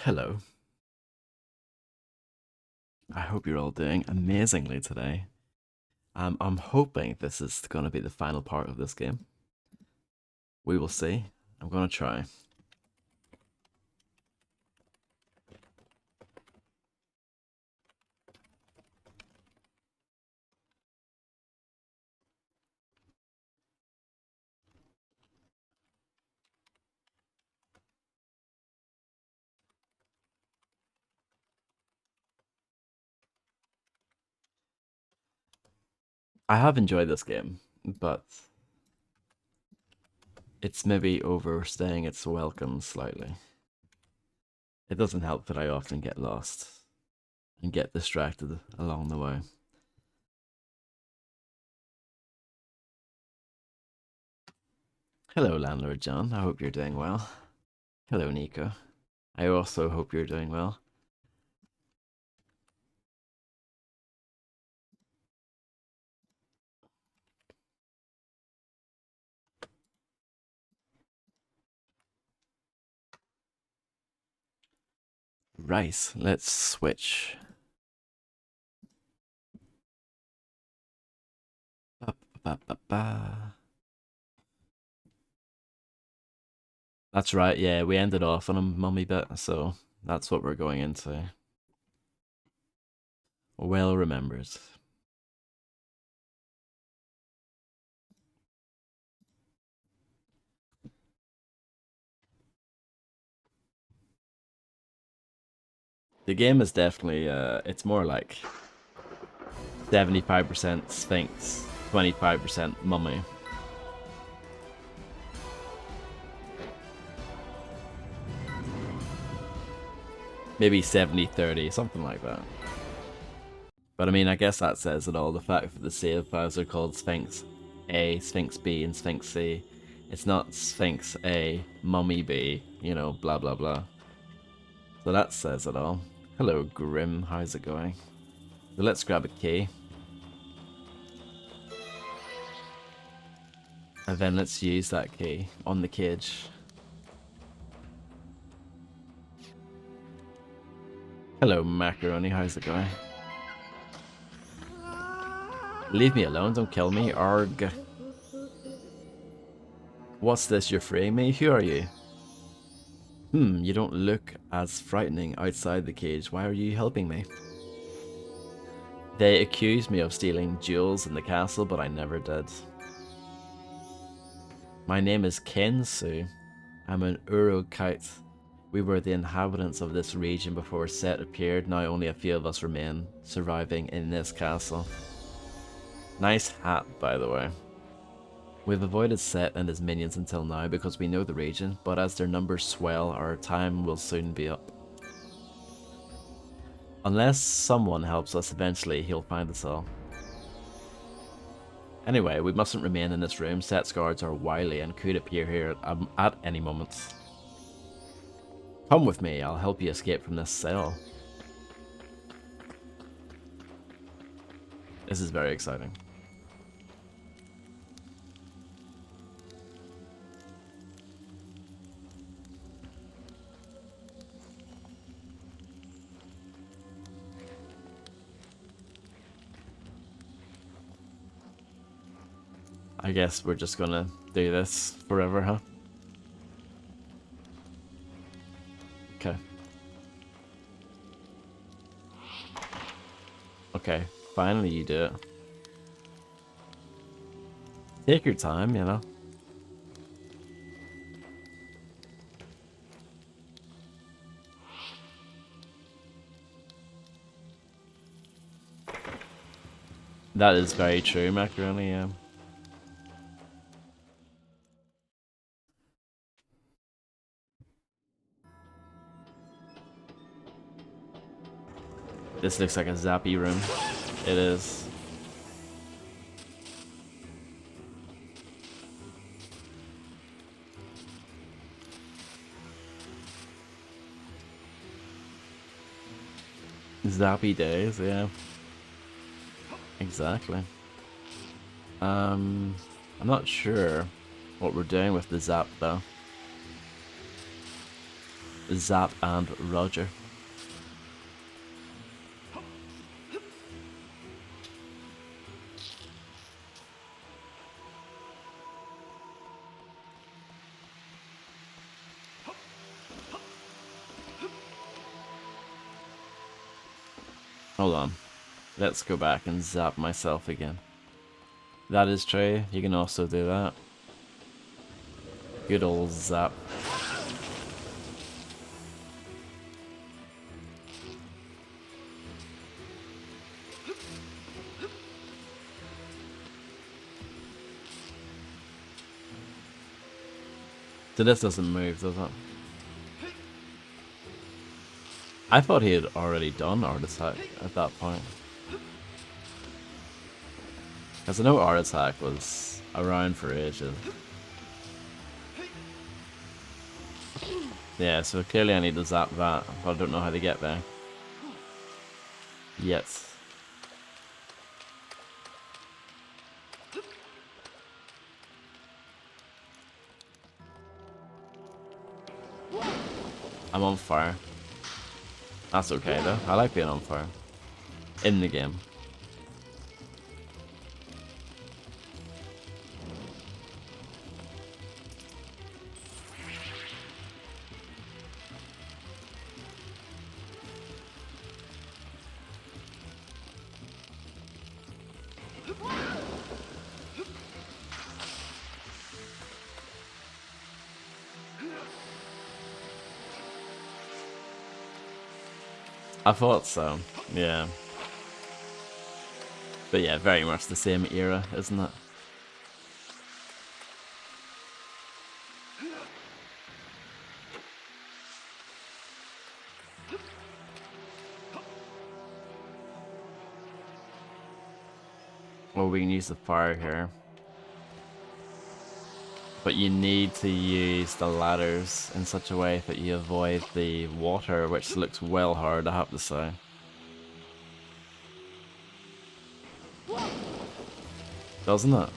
Hello. I hope you're all doing amazingly today. I'm hoping this is going to be the final part of this game. We will see. I'm going to try. I have enjoyed this game, but it's maybe overstaying its welcome slightly. It doesn't help that I often get lost and get distracted along the way. Hello, Landlord John. I hope you're doing well. Hello, Nico. I also hope you're doing well. Right, let's switch. Ba, ba, ba, ba. That's right, yeah, we ended off on a mummy bit, so that's what we're going into. Well remembered. The game is definitely, it's more like 75% Sphinx, 25% mummy. Maybe 70-30, something like that. But I mean, I guess that says it all. The fact that the save files are called Sphinx A, Sphinx B, and Sphinx C. It's not Sphinx A, Mummy B, you know, blah blah blah. So that says it all. Hello, Grim, how's it going? So let's grab a key. And then let's use that key on the cage. Hello, Macaroni, how's it going? Leave me alone, don't kill me, arg. What's this, you're freeing me? Who are you? You don't look as frightening outside the cage. Why are you helping me? They accused me of stealing jewels in the castle, but I never did. My name is Kensu. I'm an Urukite. We were the inhabitants of this region before Set appeared. Now only a few of us remain, surviving in this castle. Nice hat, by the way. We've avoided Set and his minions until now because we know the region, but as their numbers swell, our time will soon be up. Unless someone helps us eventually, he'll find us all. Anyway, we mustn't remain in this room. Set's guards are wily and could appear here at any moment. Come with me, I'll help you escape from this cell. This is very exciting. I guess we're just gonna do this forever, huh? Okay. Okay, finally you do it. Take your time, you know? That is very true, Macaroni, yeah. This looks like a zappy room. It is. Zappy days, yeah. Exactly. I'm not sure what we're doing with the zap though. Zap and Roger. Hold on. Let's go back and zap myself again. That is true. You can also do that. Good old zap. So this doesn't move, does it? I thought he had already done Art Attack at that point. Because I know Art Attack was around for ages. Yeah, so clearly I need to zap that, but I don't know how to get there. Yet. I'm on fire. That's okay though, I like being on fire. In the game. I thought so, yeah. But yeah, very much the same era, isn't it? Well, we can use the fire here. But you need to use the ladders in such a way that you avoid the water, which looks well hard, I have to say. Doesn't it?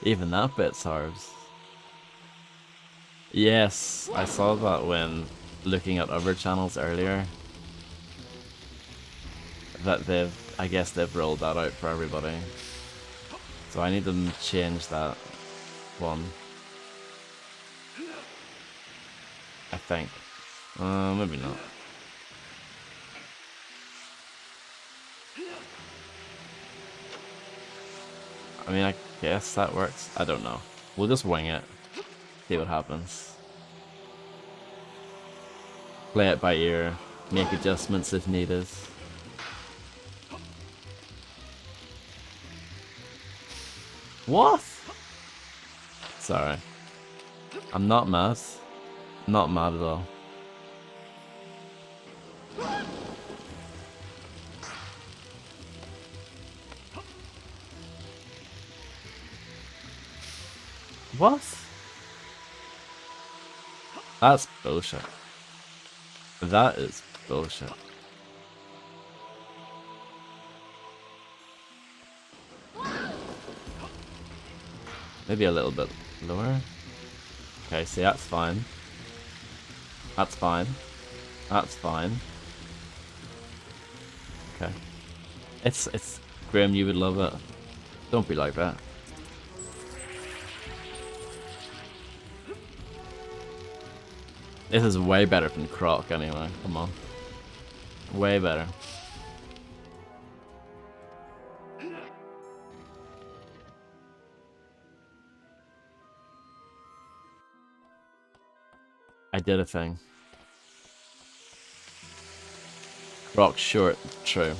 Even that bit's hard. Yes, I saw that when looking at other channels earlier. That I guess they've rolled that out for everybody. So I need to change that one. I think. Maybe not. I mean, I guess that works. I don't know. We'll just wing it. See what happens. Play it by ear. Make adjustments if needed. What? Sorry. I'm not mad. Not mad at all. What? That's bullshit. That is bullshit. Maybe a little bit lower. Okay, see, that's fine. That's fine. That's fine. Okay. It's Grim, you would love it. Don't be like that. This is way better than Croc anyway, come on. Way better. I did a thing. Croc short, true.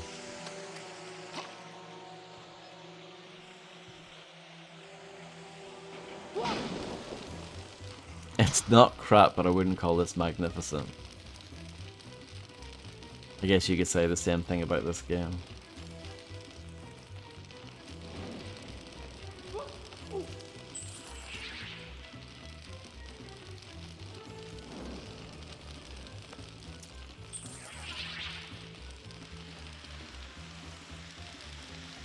It's not crap, but I wouldn't call this magnificent. I guess you could say the same thing about this game.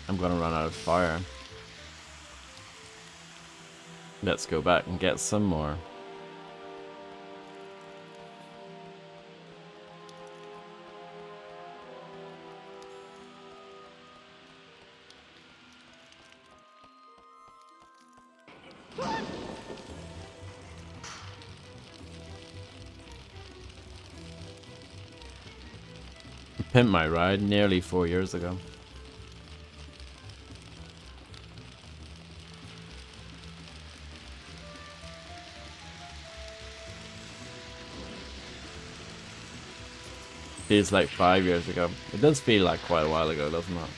I'm gonna run out of fire. Let's go back and get some more. Pimped my ride nearly 4 years ago. Feels like 5 years ago. It does feel like quite a while ago, doesn't it?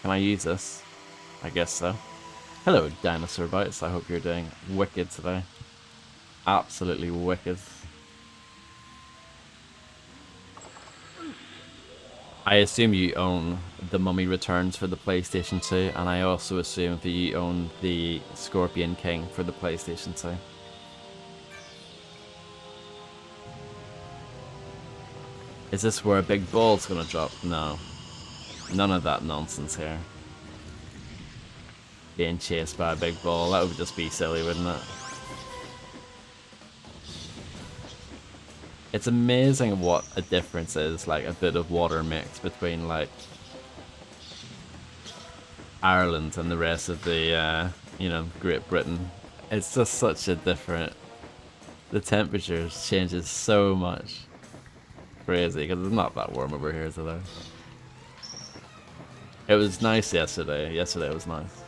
Can I use this? I guess so. Hello, Dinosaur Bites. I hope you're doing wicked today. Absolutely wicked. I assume you own The Mummy Returns for the PlayStation 2, and I also assume that you own the Scorpion King for the PlayStation 2. Is this where a big ball's gonna drop? No. None of that nonsense here. Being chased by a big ball, that would just be silly, wouldn't it? It's amazing what a difference is, like, a bit of water mix between, like, Ireland and the rest of the, you know, Great Britain. It's just such a different... The temperature changes so much. Crazy, because it's not that warm over here today. It was nice yesterday. Yesterday was nice.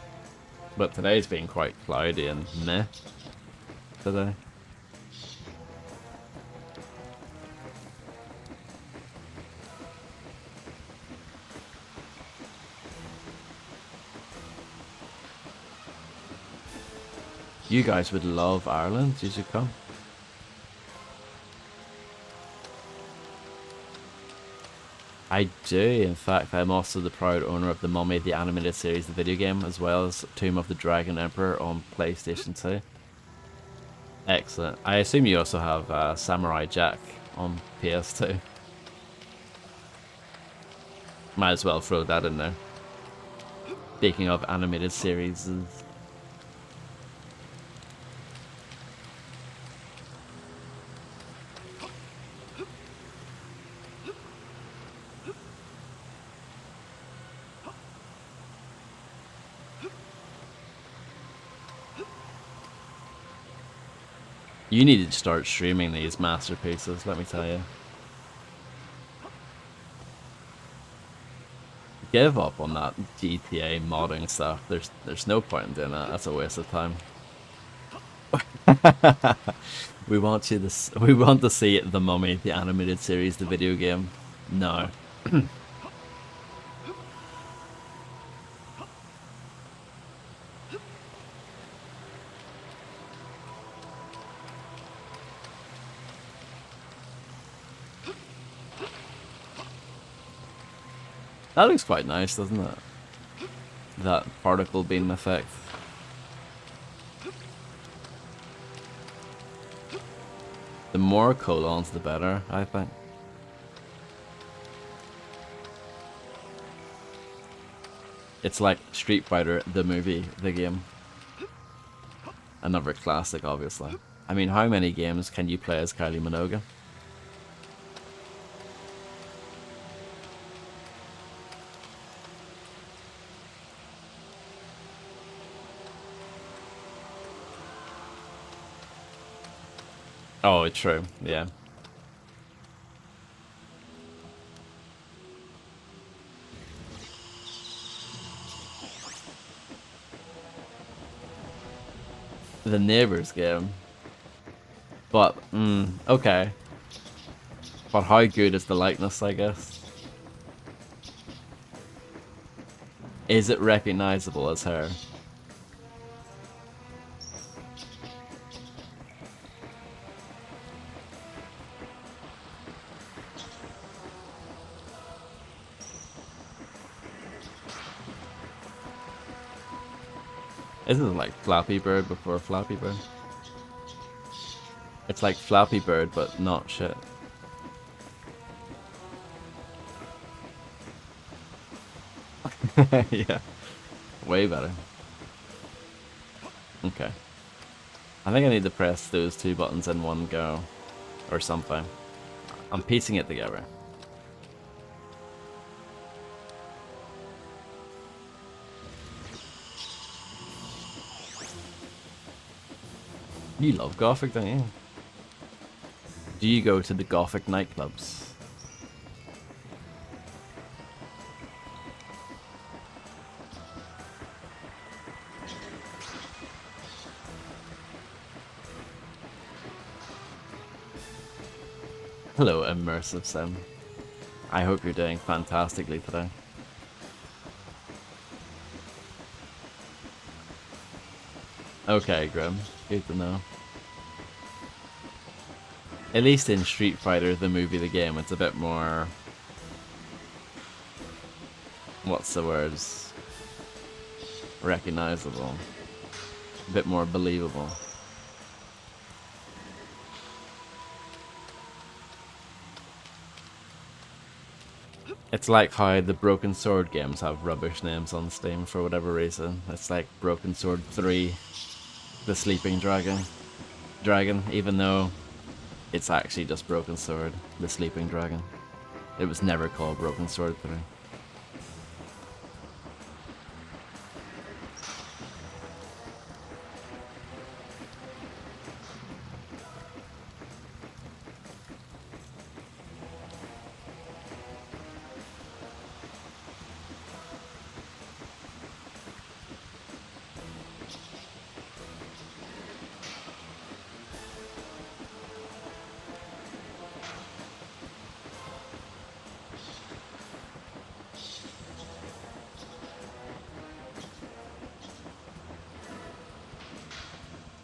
But today's been quite cloudy and meh today. You guys would love Ireland. You should come. I do. In fact, I'm also the proud owner of The Mummy, the animated series, the video game, as well as Tomb of the Dragon Emperor on PlayStation 2. Excellent. I assume you also have Samurai Jack on PS2. Might as well throw that in there. Speaking of animated series... You need to start streaming these masterpieces, let me tell you. Give up on that GTA modding stuff. There's no point in doing that. That's a waste of time. We want to see The Mummy, the animated series, the video game. No. That looks quite nice, doesn't it? That particle beam effect. The more colons, the better, I think. It's like Street Fighter, the movie, the game. Another classic, obviously. I mean, how many games can you play as Kylie Minogue? Oh, true, yeah. The Neighbors game. But, okay. But how good is the likeness, I guess? Is it recognizable as her? Isn't it like Flappy Bird before Flappy Bird? It's like Flappy Bird, but not shit. Yeah, way better. Okay. I think I need to press those two buttons in one go, or something. I'm piecing it together. You love Gothic, don't you? Do you go to the Gothic nightclubs? Hello, Immersive Sim. I hope you're doing fantastically today. Okay, Grim. Good to know. At least in Street Fighter, the movie, the game, it's a bit more... What's the words? Recognizable. A bit more believable. It's like how the Broken Sword games have rubbish names on Steam for whatever reason. It's like Broken Sword 3, The Sleeping Dragon, even though it's actually just Broken Sword, The Sleeping Dragon. It was never called Broken Sword 3.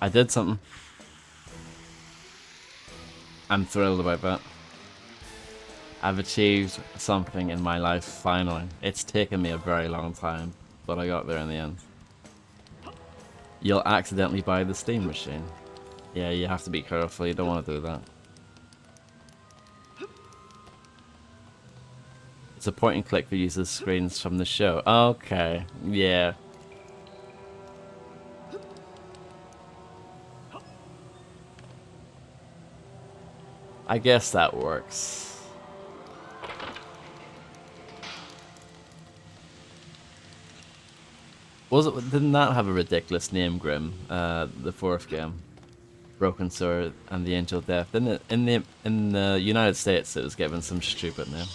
I did something. I'm thrilled about that. I've achieved something in my life, finally. It's taken me a very long time, but I got there in the end. You'll accidentally buy the Steam machine. Yeah, you have to be careful, you don't want to do that. It's a point and click that uses screens from the show. Okay, yeah. I guess that works. Didn't that have a ridiculous name, Grim? The fourth game, Broken Sword and the Angel of Death. Didn't it? In the United States, it was given some stupid name.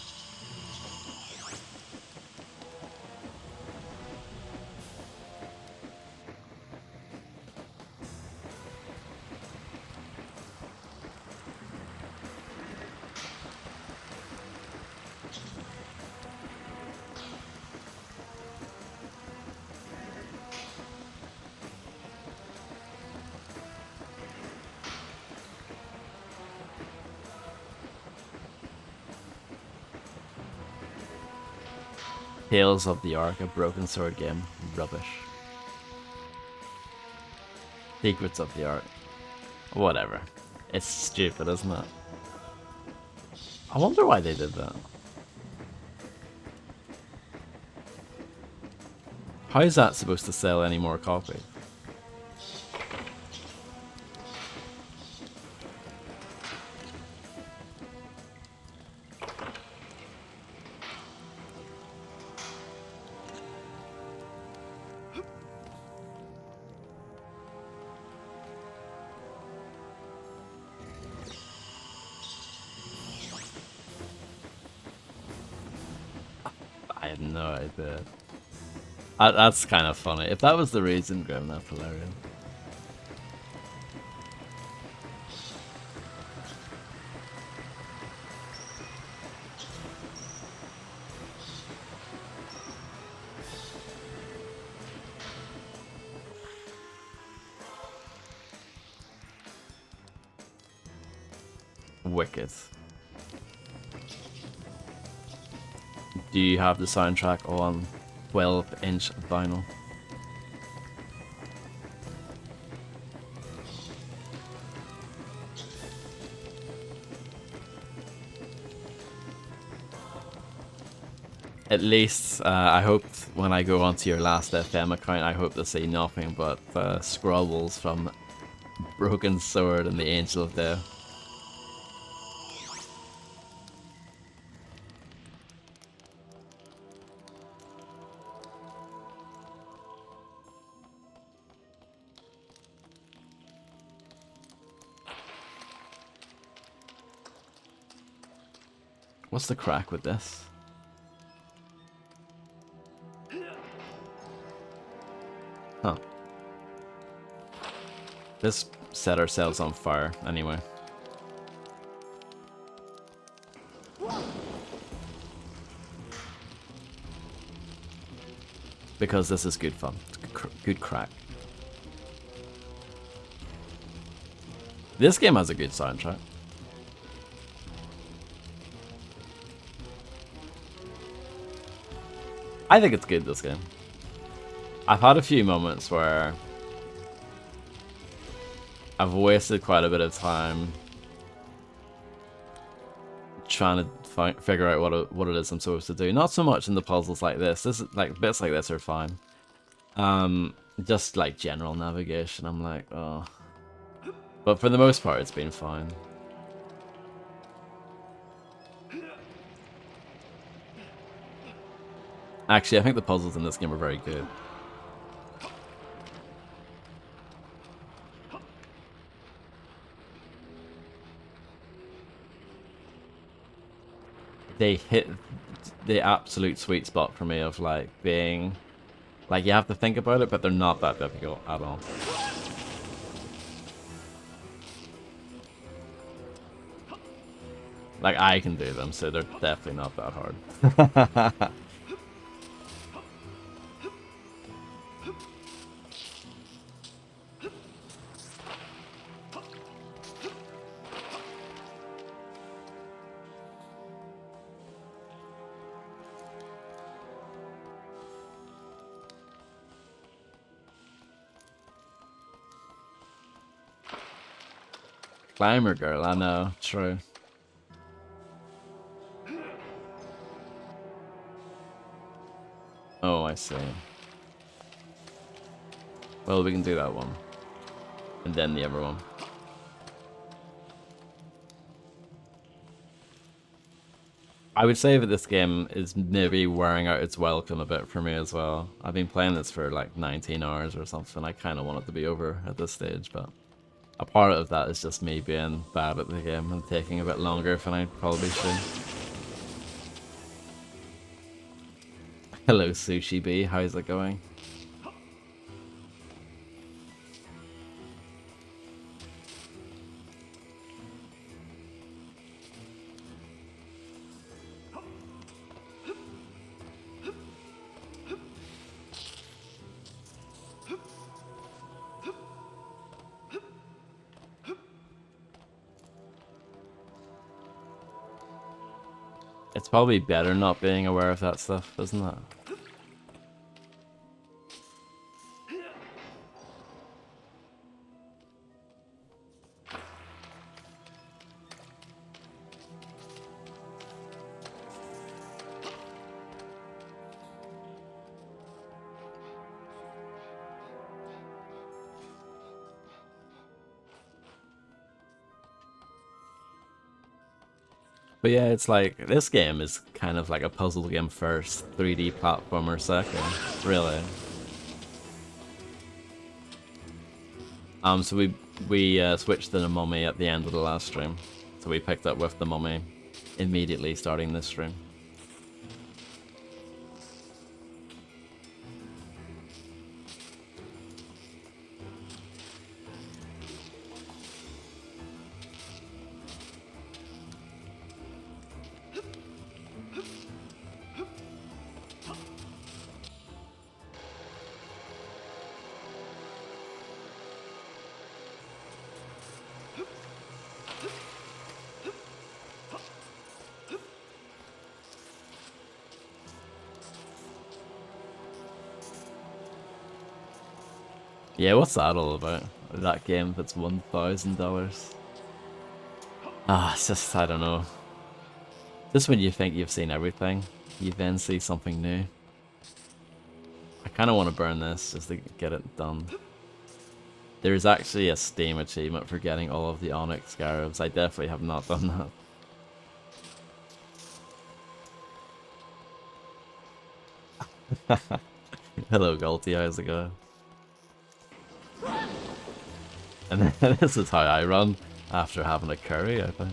Tales of the Ark, a Broken Sword game. Rubbish. Secrets of the Ark. Whatever. It's stupid, isn't it? I wonder why they did that. How is that supposed to sell any more copies? I had no idea. That's kind of funny. If that was the reason, Grim, that's hilarious. Wicked. Do you have the soundtrack on 12-inch vinyl? At least, I hope when I go onto your last FM account, I hope to see nothing but scrobbles from Broken Sword and the Angel of Death. What's the crack with this? Huh. Let's set ourselves on fire, anyway. Because this is good fun. Good crack. This game has a good soundtrack. I think it's good, this game. I've had a few moments where I've wasted quite a bit of time trying to figure out what it is I'm supposed to do. Not so much in the puzzles like this. This is like bits like this are fine. Just like general navigation, I'm like, oh. But for the most part, it's been fine. Actually, I think the puzzles in this game are very good. They hit the absolute sweet spot for me of like being like you have to think about it, but they're not that difficult at all. Like I can do them, so they're definitely not that hard. Climber girl, I know, true. Oh, I see. Well, we can do that one. And then the other one. I would say that this game is maybe wearing out its welcome a bit for me as well. I've been playing this for like 19 hours or something. I kind of want it to be over at this stage, but a part of that is just me being bad at the game and taking a bit longer than I probably should. Hello, Sushi B. How's it going? It's probably better not being aware of that stuff, isn't it? But yeah, it's like, this game is kind of like a puzzle game first, 3D platformer second, really. So we switched to the mummy at the end of the last stream. So we picked up with the mummy immediately starting this stream. Yeah, what's that all about? That game that's $1,000. Ah, it's just, I don't know. Just when you think you've seen everything, You then see something new. I kind of want to burn this just to get it done. There's actually a Steam achievement for getting all of the Onyx Scarabs. I definitely have not done that. Hello, Galty, how's it going? And then this is how I run after having a curry, I think.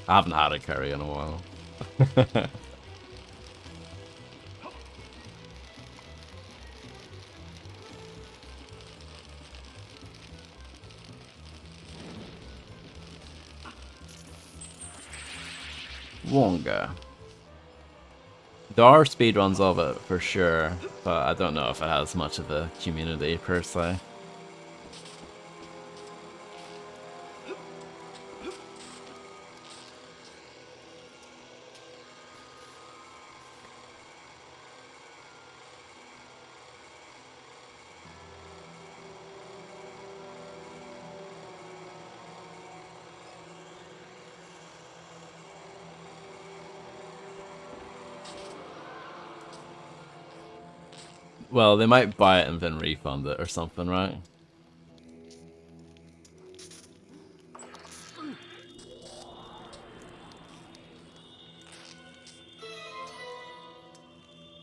I haven't had a curry in a while. Wonga. There are speedruns of it for sure, but I don't know if it has much of a community per se. Well, they might buy it and then refund it or something, right?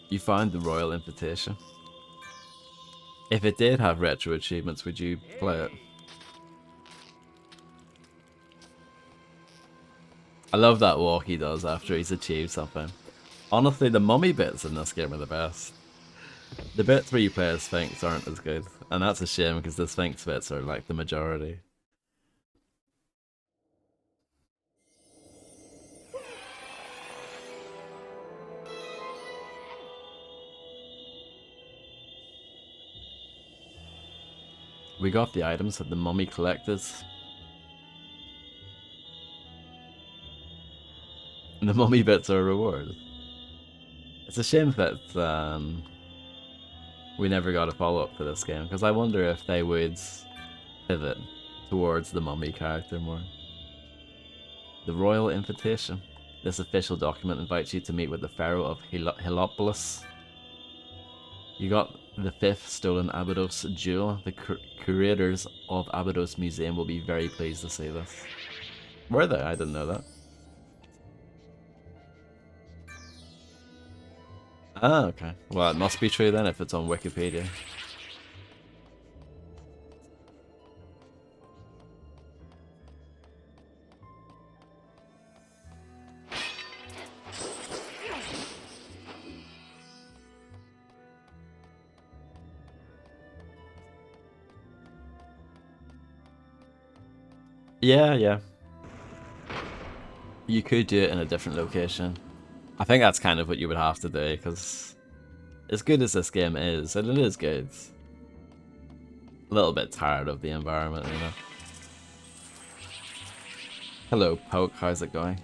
You find the Royal Invitation. If it did have retro achievements, would you play it? I love that walk he does after he's achieved something. Honestly, the mummy bits in this game are the best. The bits where you play as Sphinx aren't as good, and that's a shame because the Sphinx bits are like the majority. We got the items that the mummy collected. And the mummy bits are a reward. It's a shame that we never got a follow-up to this game, because I wonder if they would pivot towards the mummy character more. The Royal Invitation. This official document invites you to meet with the Pharaoh of Heliopolis. You got the 5th stolen Abydos jewel. The curators of Abydos Museum will be very pleased to see this. Were they? I didn't know that. Ah, okay. Well, it must be true then if it's on Wikipedia. Yeah. You could do it in a different location. I think that's kind of what you would have to do, because as good as this game is, and it is good, a little bit tired of the environment, you know. Hello, Poke, how's it going?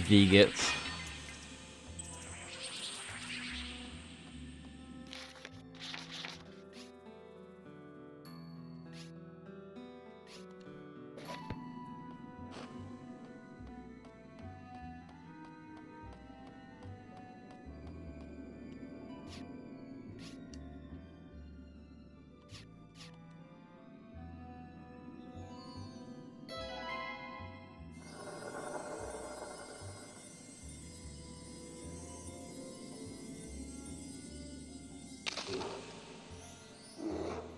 Vegets.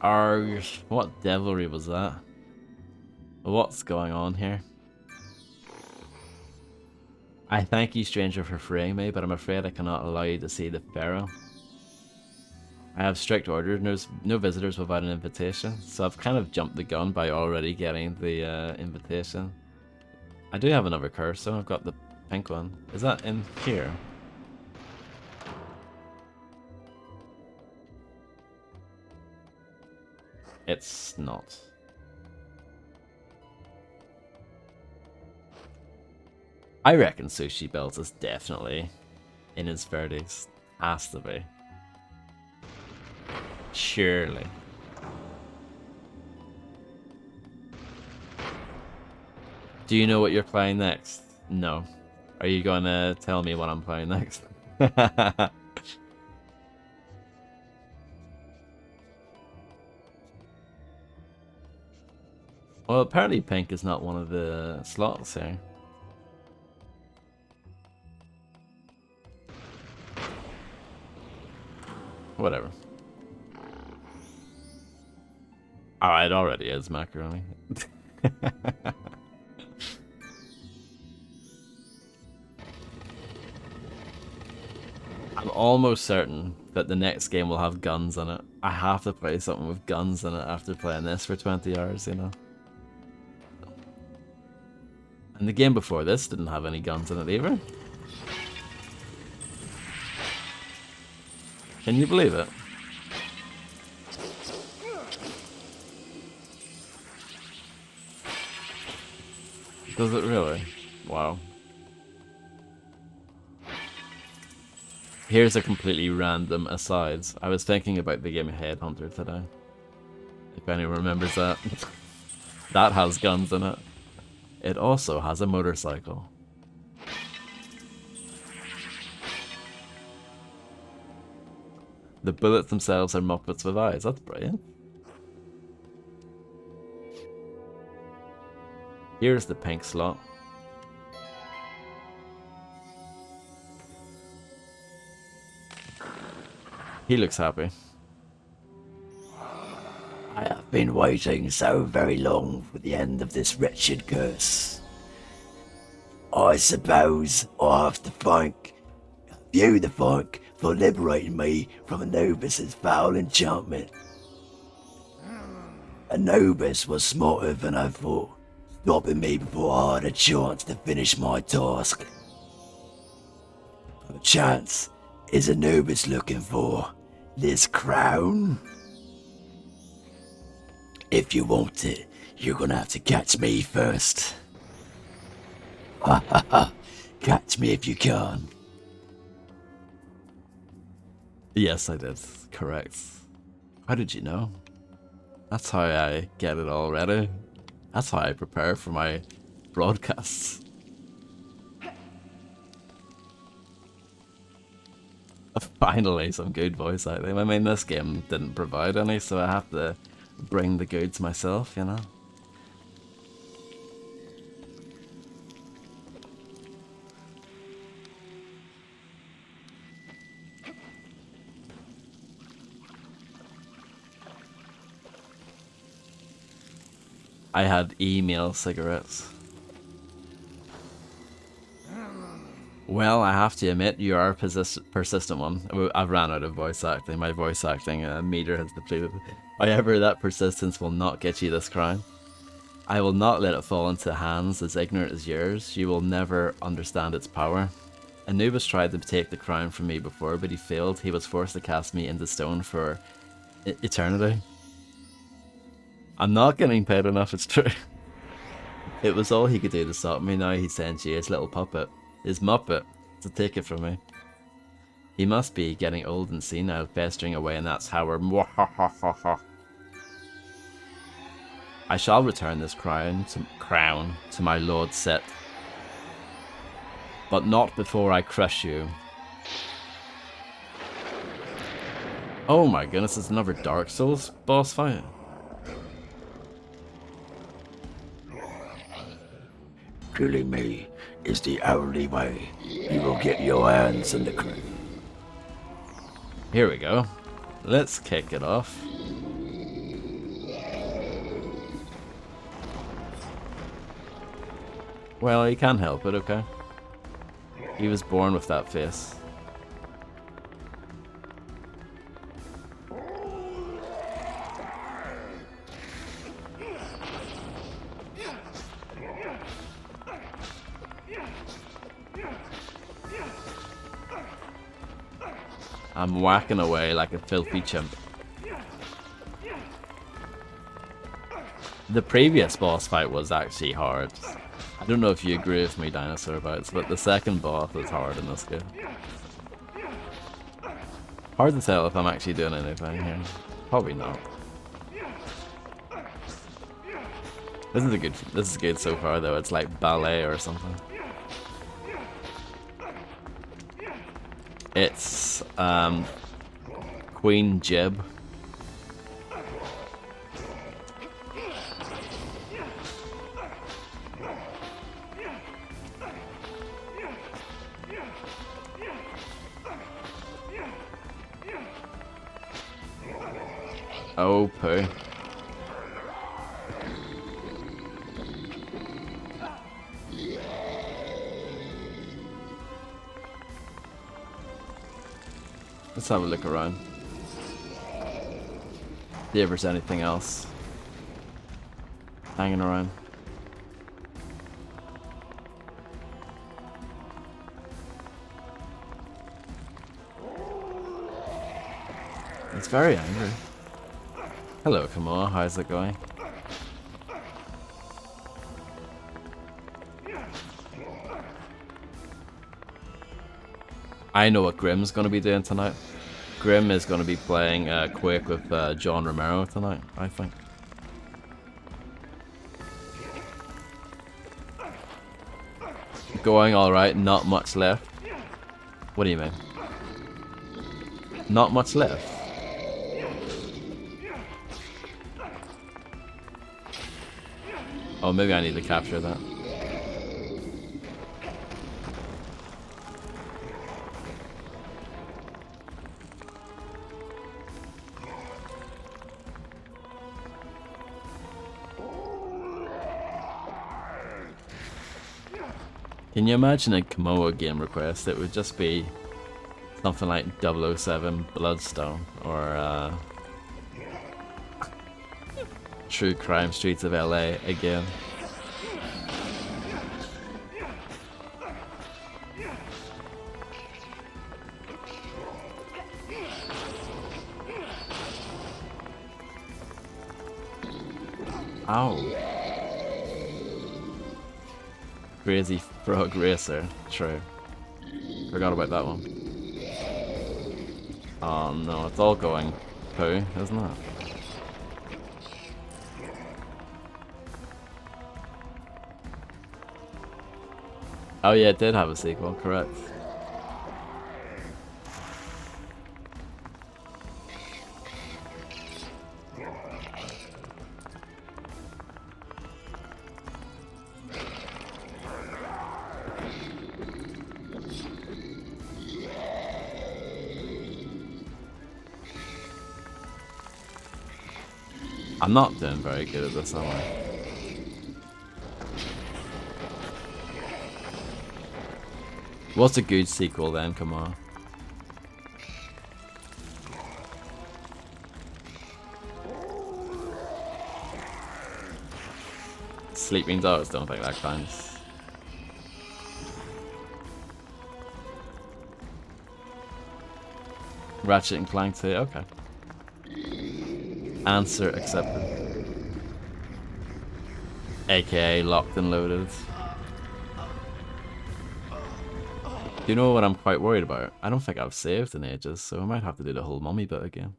Arg, what devilry was that? What's going on here? I thank you, stranger, for freeing me, but I'm afraid I cannot allow you to see the Pharaoh. I have strict orders, no visitors without an invitation, so I've kind of jumped the gun by already getting the invitation. I do have another curse, so I've got the pink one. Is that in here? It's not. I reckon Sushi Belt is definitely in his 30s. Has to be. Surely. Do you know what you're playing next? No. Are you gonna tell me what I'm playing next? Well, apparently pink is not one of the slots here. Whatever. Oh, it already is macaroni. I'm almost certain that the next game will have guns in it. I have to play something with guns in it after playing this for 20 hours, you know? And the game before this didn't have any guns in it either. Can you believe it? Does it really? Wow. Here's a completely random aside. I was thinking about the game Headhunter today. If anyone remembers that. That has guns in it. It also has a motorcycle. The bullets themselves are Muppets with eyes. That's brilliant. Here's the pink slot. He looks happy. I have been waiting so very long for the end of this wretched curse. I suppose I have to thank you, the Funk, for liberating me from Anubis' foul enchantment. Anubis was smarter than I thought, stopping me before I had a chance to finish my task. Perchance, is Anubis looking for this crown? If you want it, you're gonna have to catch me first. Ha ha ha, catch me if you can. Yes, I did. Correct. How did you know? That's how I get it all ready. That's how I prepare for my broadcasts. Finally, some good voice acting. I mean, this game didn't provide any, so I have to bring the goods myself, you know? I had email cigarettes. Well, I have to admit, you are a persistent one. I've ran out of voice acting. My voice acting meter has depleted. However, that persistence will not get you this crown. I will not let it fall into hands as ignorant as yours. You will never understand its power. Anubis tried to take the crown from me before, but he failed. He was forced to cast me into stone for eternity. I'm not getting paid enough, it's true. It was all he could do to stop me. Now he sends you his little puppet, his Muppet, to take it from me. He must be getting old and senile, festering away in that tower. I shall return this crown to my lord Set, but not before I crush you. Oh my goodness, it's another Dark Souls boss fight. Killing me is the only way you will get your hands on the crown. Here we go. Let's kick it off. Well, he can't help it, okay? He was born with that face. I'm whacking away like a filthy chimp. The previous boss fight was actually hard. I don't know if you agree with me, Dinosaur Bites, but the second boss is hard in this game. Hard to tell if I'm actually doing anything here. Probably not. This is good so far though. It's like ballet or something. It's Queen Jib. Oh poo. Let's have a look around. See if there's anything else hanging around. It's very angry. Hello, Kamoa. How's it going? I know what Grim's gonna be doing tonight. Grim is gonna be playing Quake with John Romero tonight, I think. Going alright, not much left. What do you mean? Not much left? Oh, maybe I need to capture that. Can you imagine a Kamoa game request? It would just be something like 007 Bloodstone or True Crime Streets of LA again. Ow. Crazy Frog Racer. True. Forgot about that one. Oh no, it's all going poo, isn't it? Oh yeah, it did have a sequel, correct. I'm not doing very good at this, am I? What's a good sequel then? Come on. Sleeping Dogs, don't think that counts. Ratchet and Clank 2, okay. Answer accepted. AKA locked and loaded. Do you know what I'm quite worried about? I don't think I've saved in ages, so I might have to do the whole mummy bit again.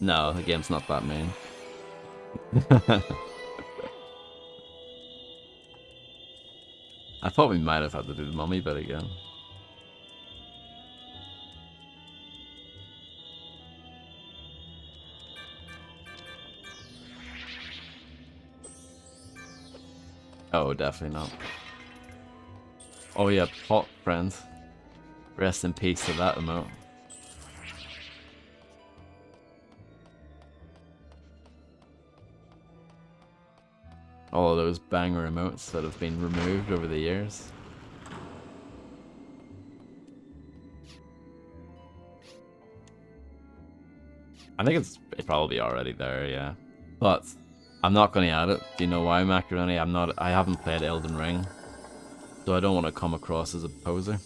No, the game's not that mean. I thought we might have had to do the mummy bit again. Oh, definitely not. Oh yeah, pot friends. Rest in peace to that emote. All of those banger emotes that have been removed over the years. I think it's probably already there, yeah. But I'm not going to add it. Do you know why, Macaroni? I haven't played Elden Ring, so I don't want to come across as a poser.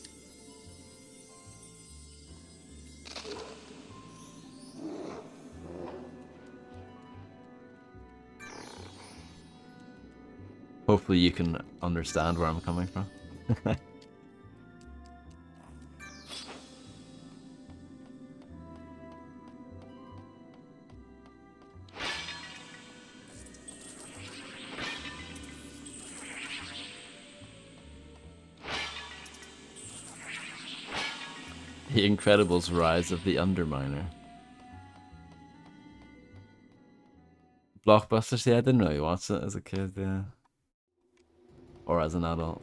Hopefully you can understand where I'm coming from. The Incredibles Rise of the Underminer. Blockbusters, yeah, I didn't really watch it as a kid, yeah. Or as an adult.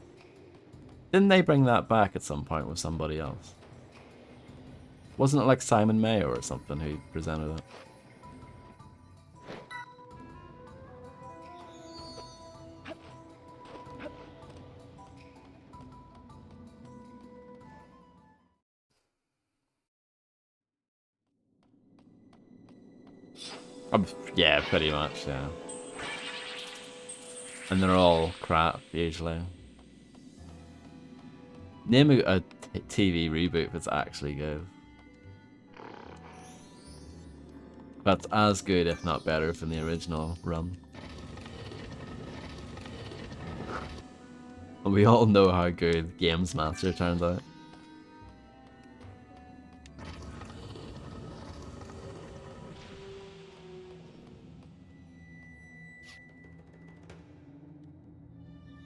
Didn't they bring that back at some point with somebody else? Wasn't it like Simon Mayo or something who presented it? Yeah, pretty much, yeah. And they're all crap, usually. Name a TV reboot that's actually good. That's as good, if not better, than the original run. And we all know how good Games Master turned out.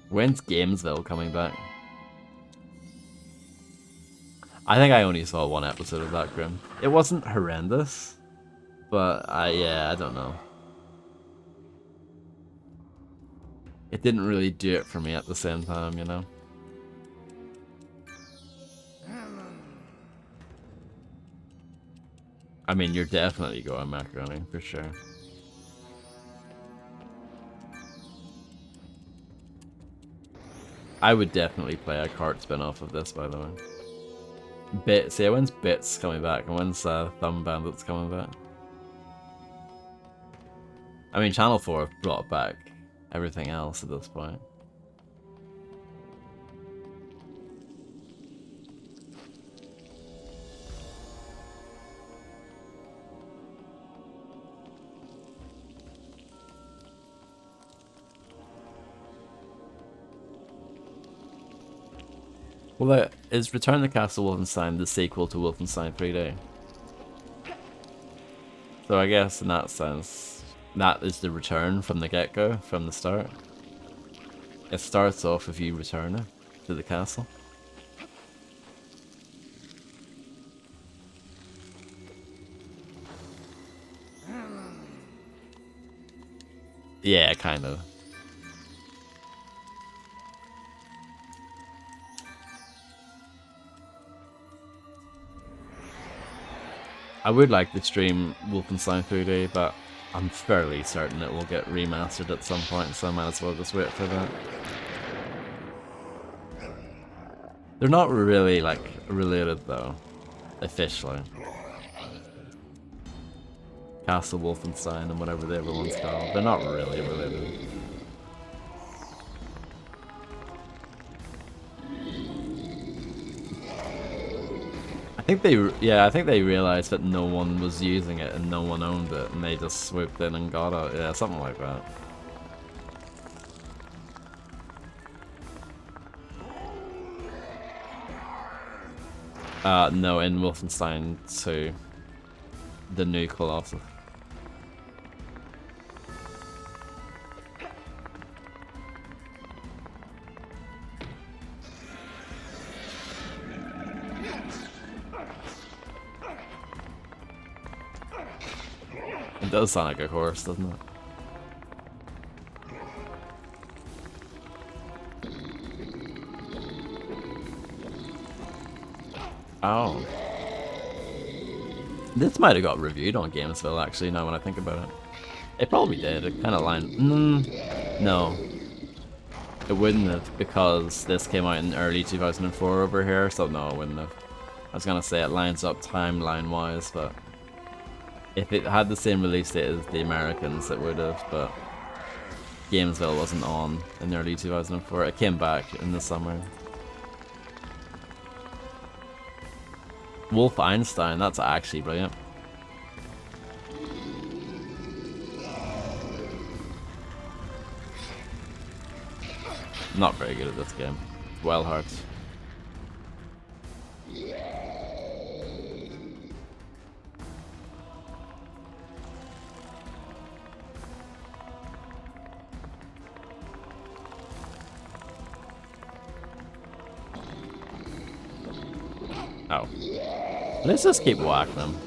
When's Gamesville coming back? I think I only saw one episode of that, Grim. It wasn't horrendous, but yeah, I don't know. It didn't really do it for me at the same time, you know? I mean, you're definitely going macaroni, for sure. I would definitely play a cart spin-off of this, by the way. Bits, yeah, when's Bits coming back? And when's Thumb Bandits coming back? I mean, Channel 4 have brought back everything else at this point. Well, is Return to Castle Wolfenstein the sequel to Wolfenstein 3D? So I guess in that sense, that is the return from the get-go, from the start. It starts off with you returning to the castle. Yeah, kind of. I would like to stream Wolfenstein 3D, but I'm fairly certain it will get remastered at some point, so I might as well just wait for that. They're not really, like, related, though, officially. Castle Wolfenstein and whatever the other one's called, they're not really related. I think they realized that no one was using it and no one owned it, and they just swooped in and got it. Yeah, something like that. No, in Wolfenstein 2, the new Colossus. It does sound like a horse, doesn't it? Oh. This might have got reviewed on Gamesville, actually, now when I think about it. It probably did. It kind of lined... no. It wouldn't have, because this came out in early 2004 over here, so no, it wouldn't have. I was gonna say it lines up timeline-wise, but... if it had the same release date as the Americans, it would have, but... Gamesville wasn't on in early 2004. It came back in the summer. Wolf Einstein, that's actually brilliant. Not very good at this game. Well hard. Oh. Let's just keep whacking them.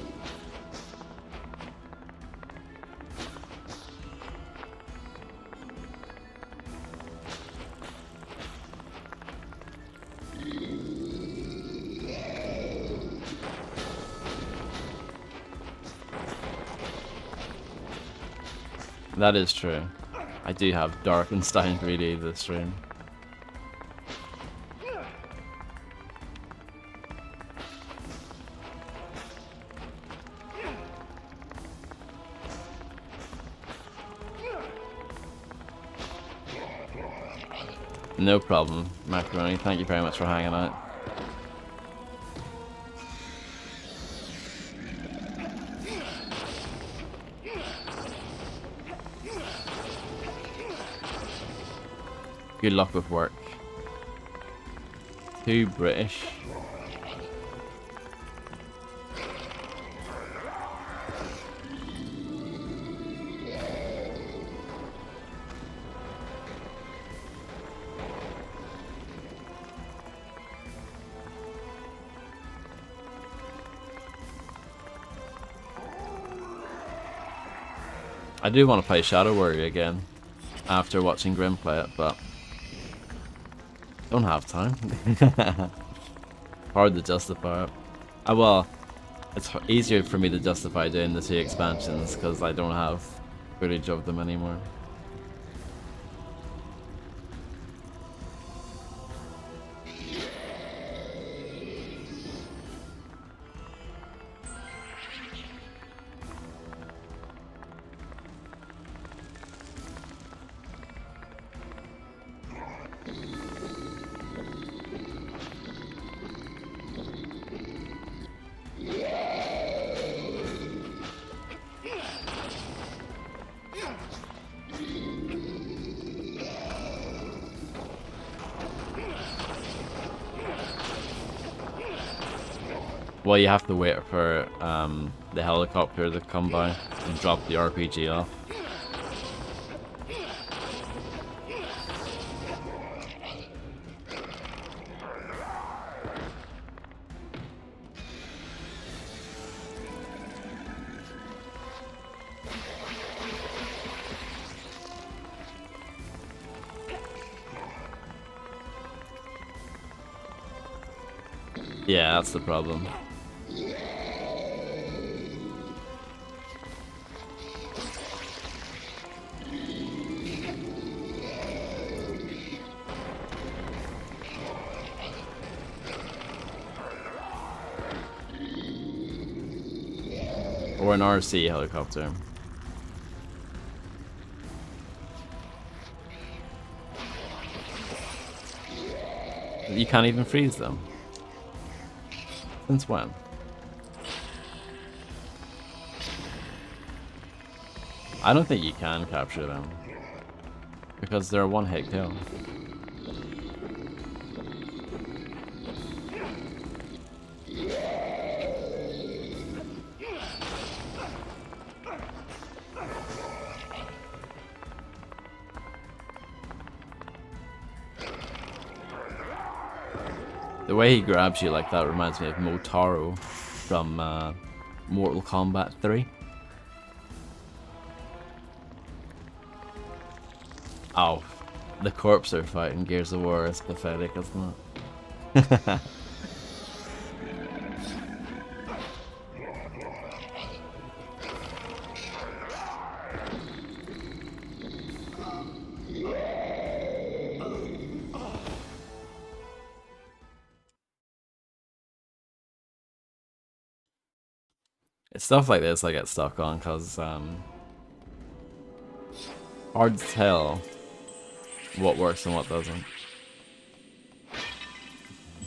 That is true. I do have Darkenstein 3D this stream. No problem, Macaroni. Thank you very much for hanging out. Good luck with work. Too British. I do want to play Shadow Warrior again after watching Grim play it, but don't have time. Hard to justify it. Well, it's easier for me to justify doing the 2 expansions because I don't have footage of them anymore. Well, you have to wait for the helicopter to come by and drop the RPG off. Yeah, that's the problem. Or an RC helicopter. You can't even freeze them. Since when? I don't think you can capture them. Because they're a one-hit kill. The way he grabs you like that reminds me of Motaro from Mortal Kombat 3. Oh, the corpse are fighting Gears of War is pathetic, isn't it? It's stuff like this I get stuck on because hard to tell what works and what doesn't.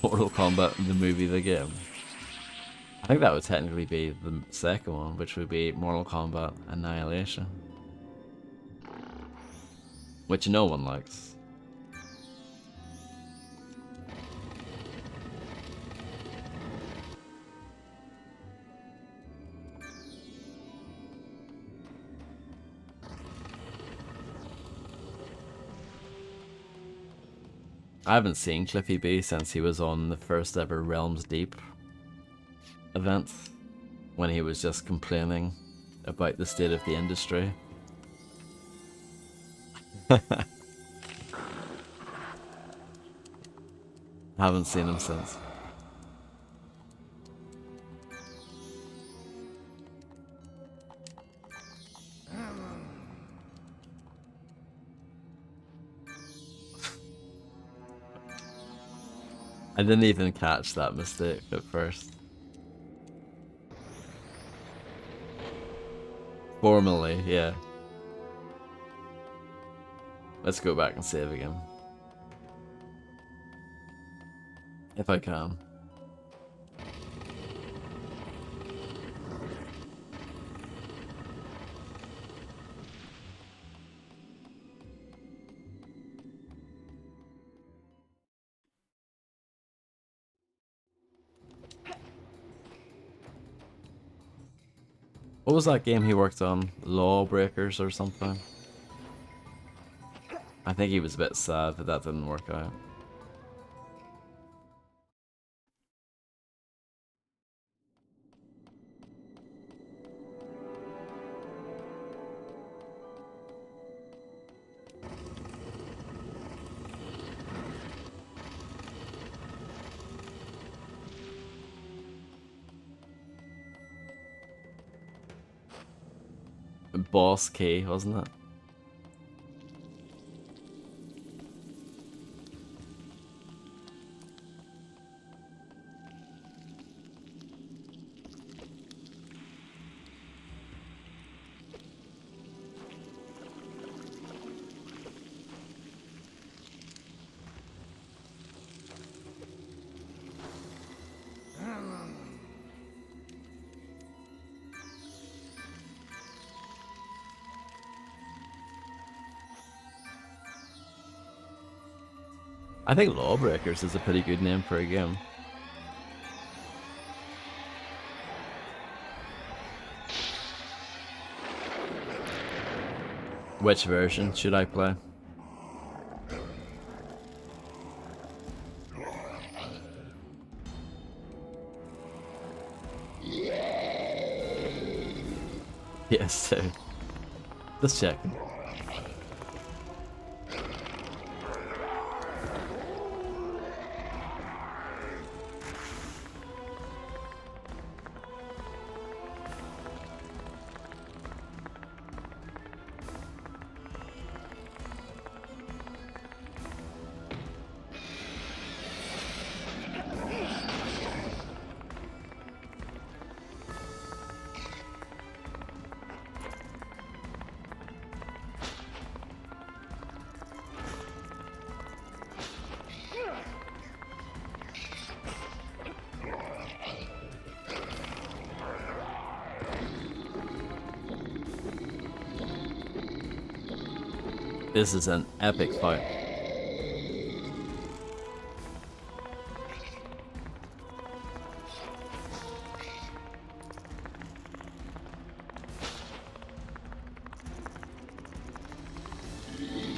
Mortal Kombat, the movie, the game. I think that would technically be the second one, which would be Mortal Kombat Annihilation. Which no one likes. I haven't seen Cliffy B since he was on the first ever Realms Deep. events when he was just complaining about the state of the industry. Haven't seen him since. I didn't even catch that mistake at first. Formally, yeah. Let's go back and save again. If I can. What was that game he worked on? Lawbreakers or something? I think he was a bit sad that that didn't work out. Boss key, wasn't it? I think Lawbreakers is a pretty good name for a game. Which version should I play? Yes, so just check. This is an epic fight.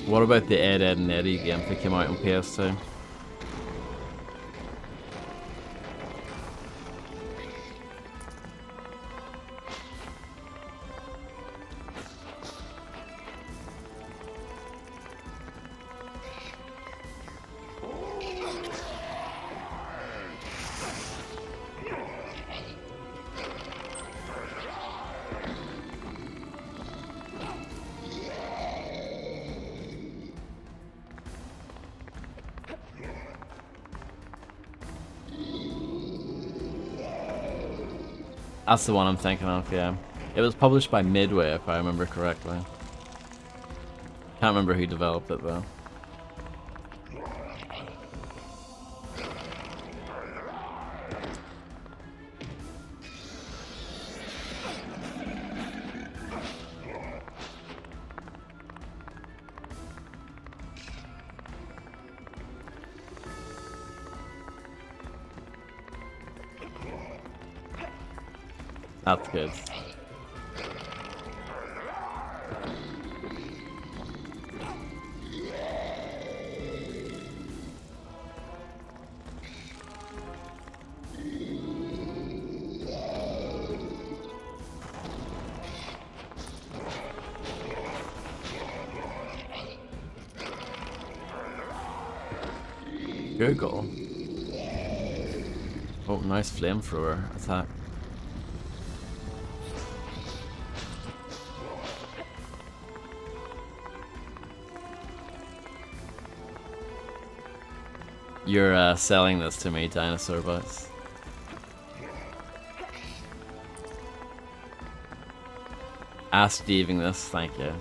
What about the Ed, Ed and Eddie game that came out on PS2? That's the one I'm thinking of, yeah. It was published by Midway, if I remember correctly. Can't remember who developed it, though. That's good. Google. Oh, nice flamethrower attack. You're selling this to me, dinosaur bots. Ask Steving this, thank you.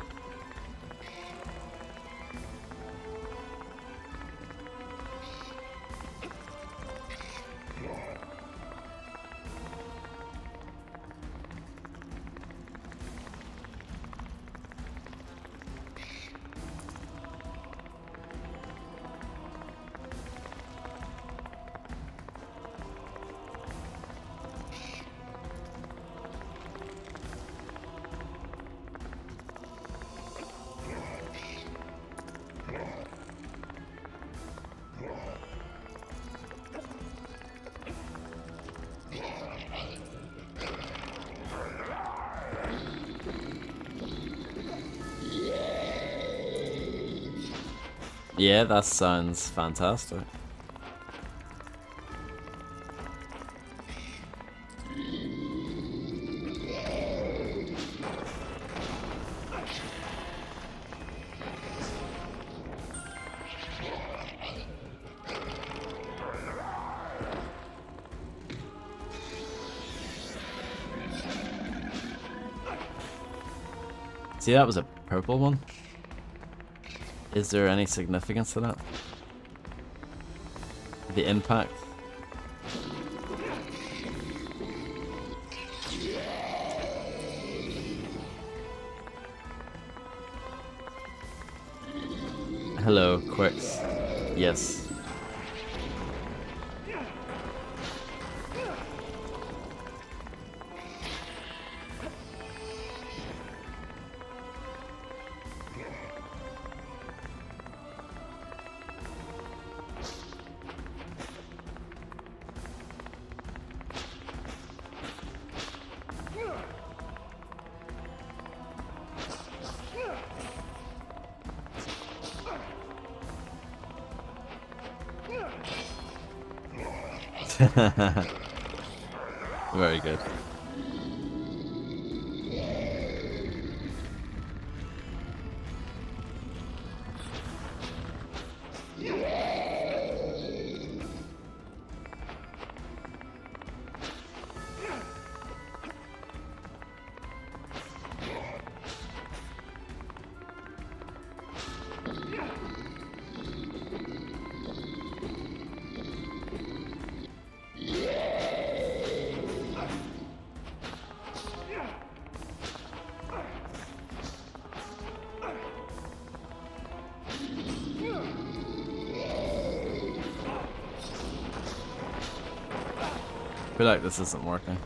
Yeah, that sounds fantastic. See, that was a purple one. Is there any significance to that? The impact? Hello, Quicks. Yes. Very good. I feel like this isn't working.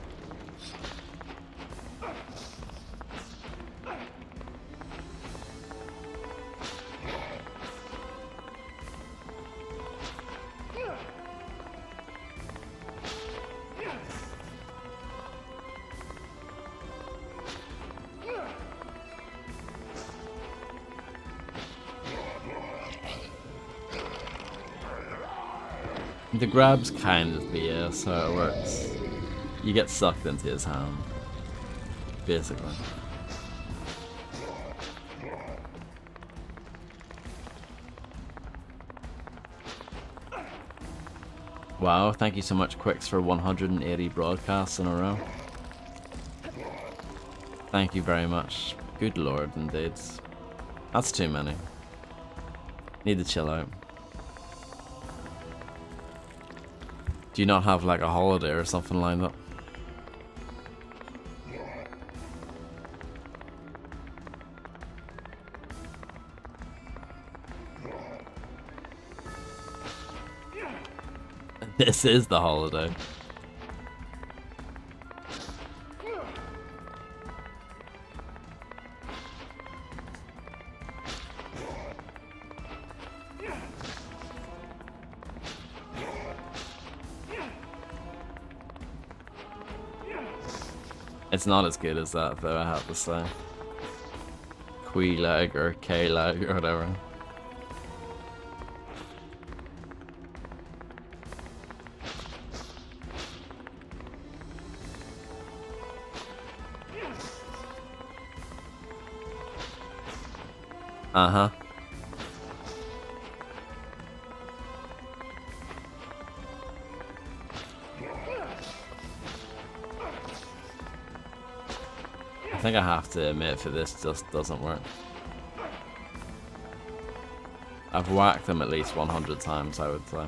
The grab's kind of BS how it works. You get sucked into his hand, basically. Wow, thank you so much, Quicks, for 180 broadcasts in a row. Thank you very much. Good lord, indeed. That's too many. Need to chill out. Do you not have like a holiday or something lined up? This is the holiday. It's not as good as that, though, I have to say. Quee-lag or K-lag or whatever. Uh-huh. I think I have to admit that this just doesn't work. I've whacked them at least 100 times, I would say.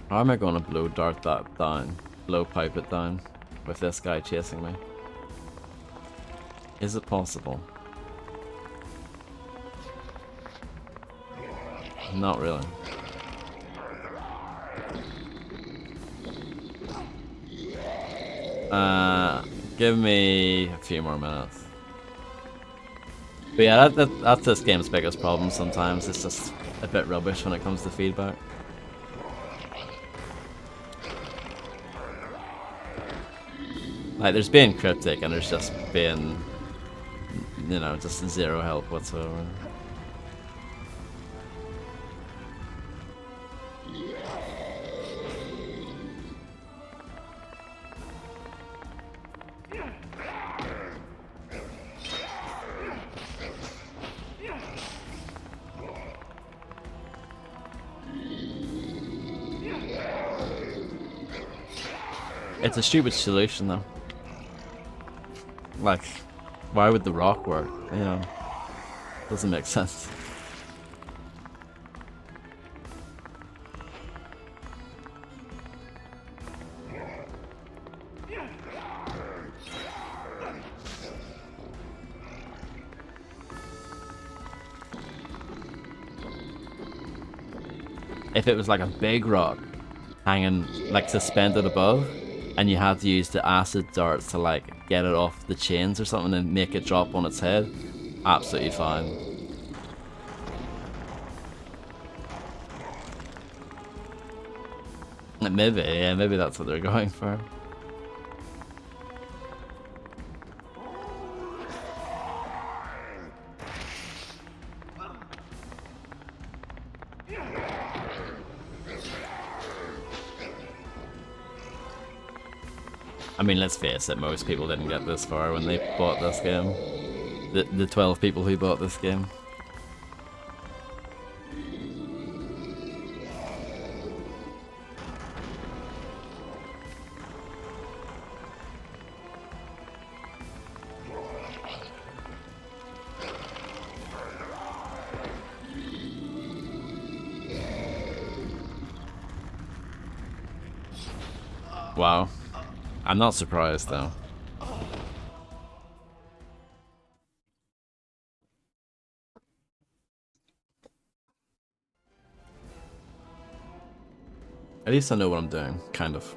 How am I going to blow dart that down? Blow pipe it down with this guy chasing me? Is it possible? Not really. Give me a few more minutes. But yeah, that's this game's biggest problem sometimes. It's just a bit rubbish when it comes to feedback. Like, there's being cryptic and there's just being, you know, just zero help whatsoever. It's a stupid solution though. Like, why would the rock work? You know, doesn't make sense. If it was like a big rock hanging, like suspended above, and you had to use the acid darts to like get it off the chains or something and make it drop on its head, absolutely fine. Maybe, yeah, maybe that's what they're going for. I mean, let's face it, most people didn't get this far when they bought this game. The 12 people who bought this game. Wow. I'm not surprised though. At least I know what I'm doing, kind of.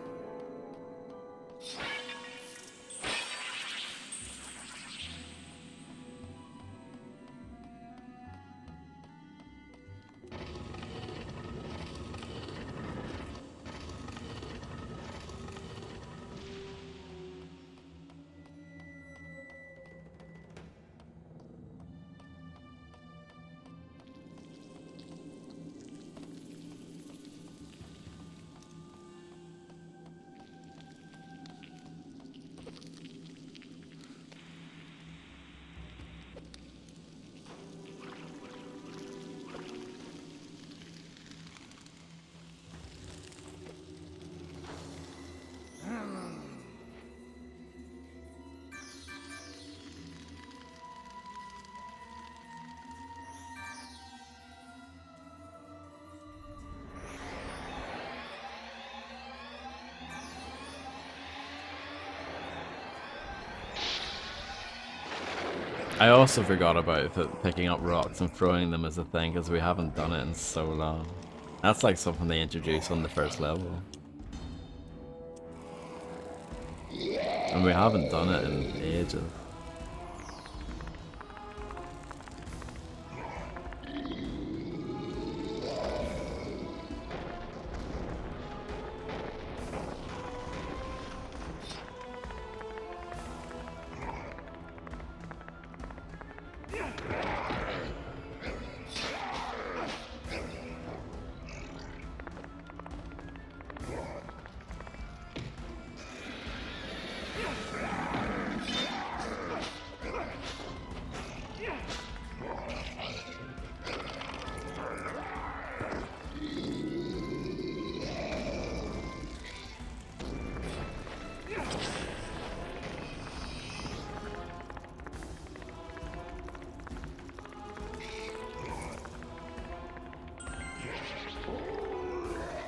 I also forgot about picking up rocks and throwing them as a thing because we haven't done it in so long. That's like something they introduced on the first level. And we haven't done it in ages.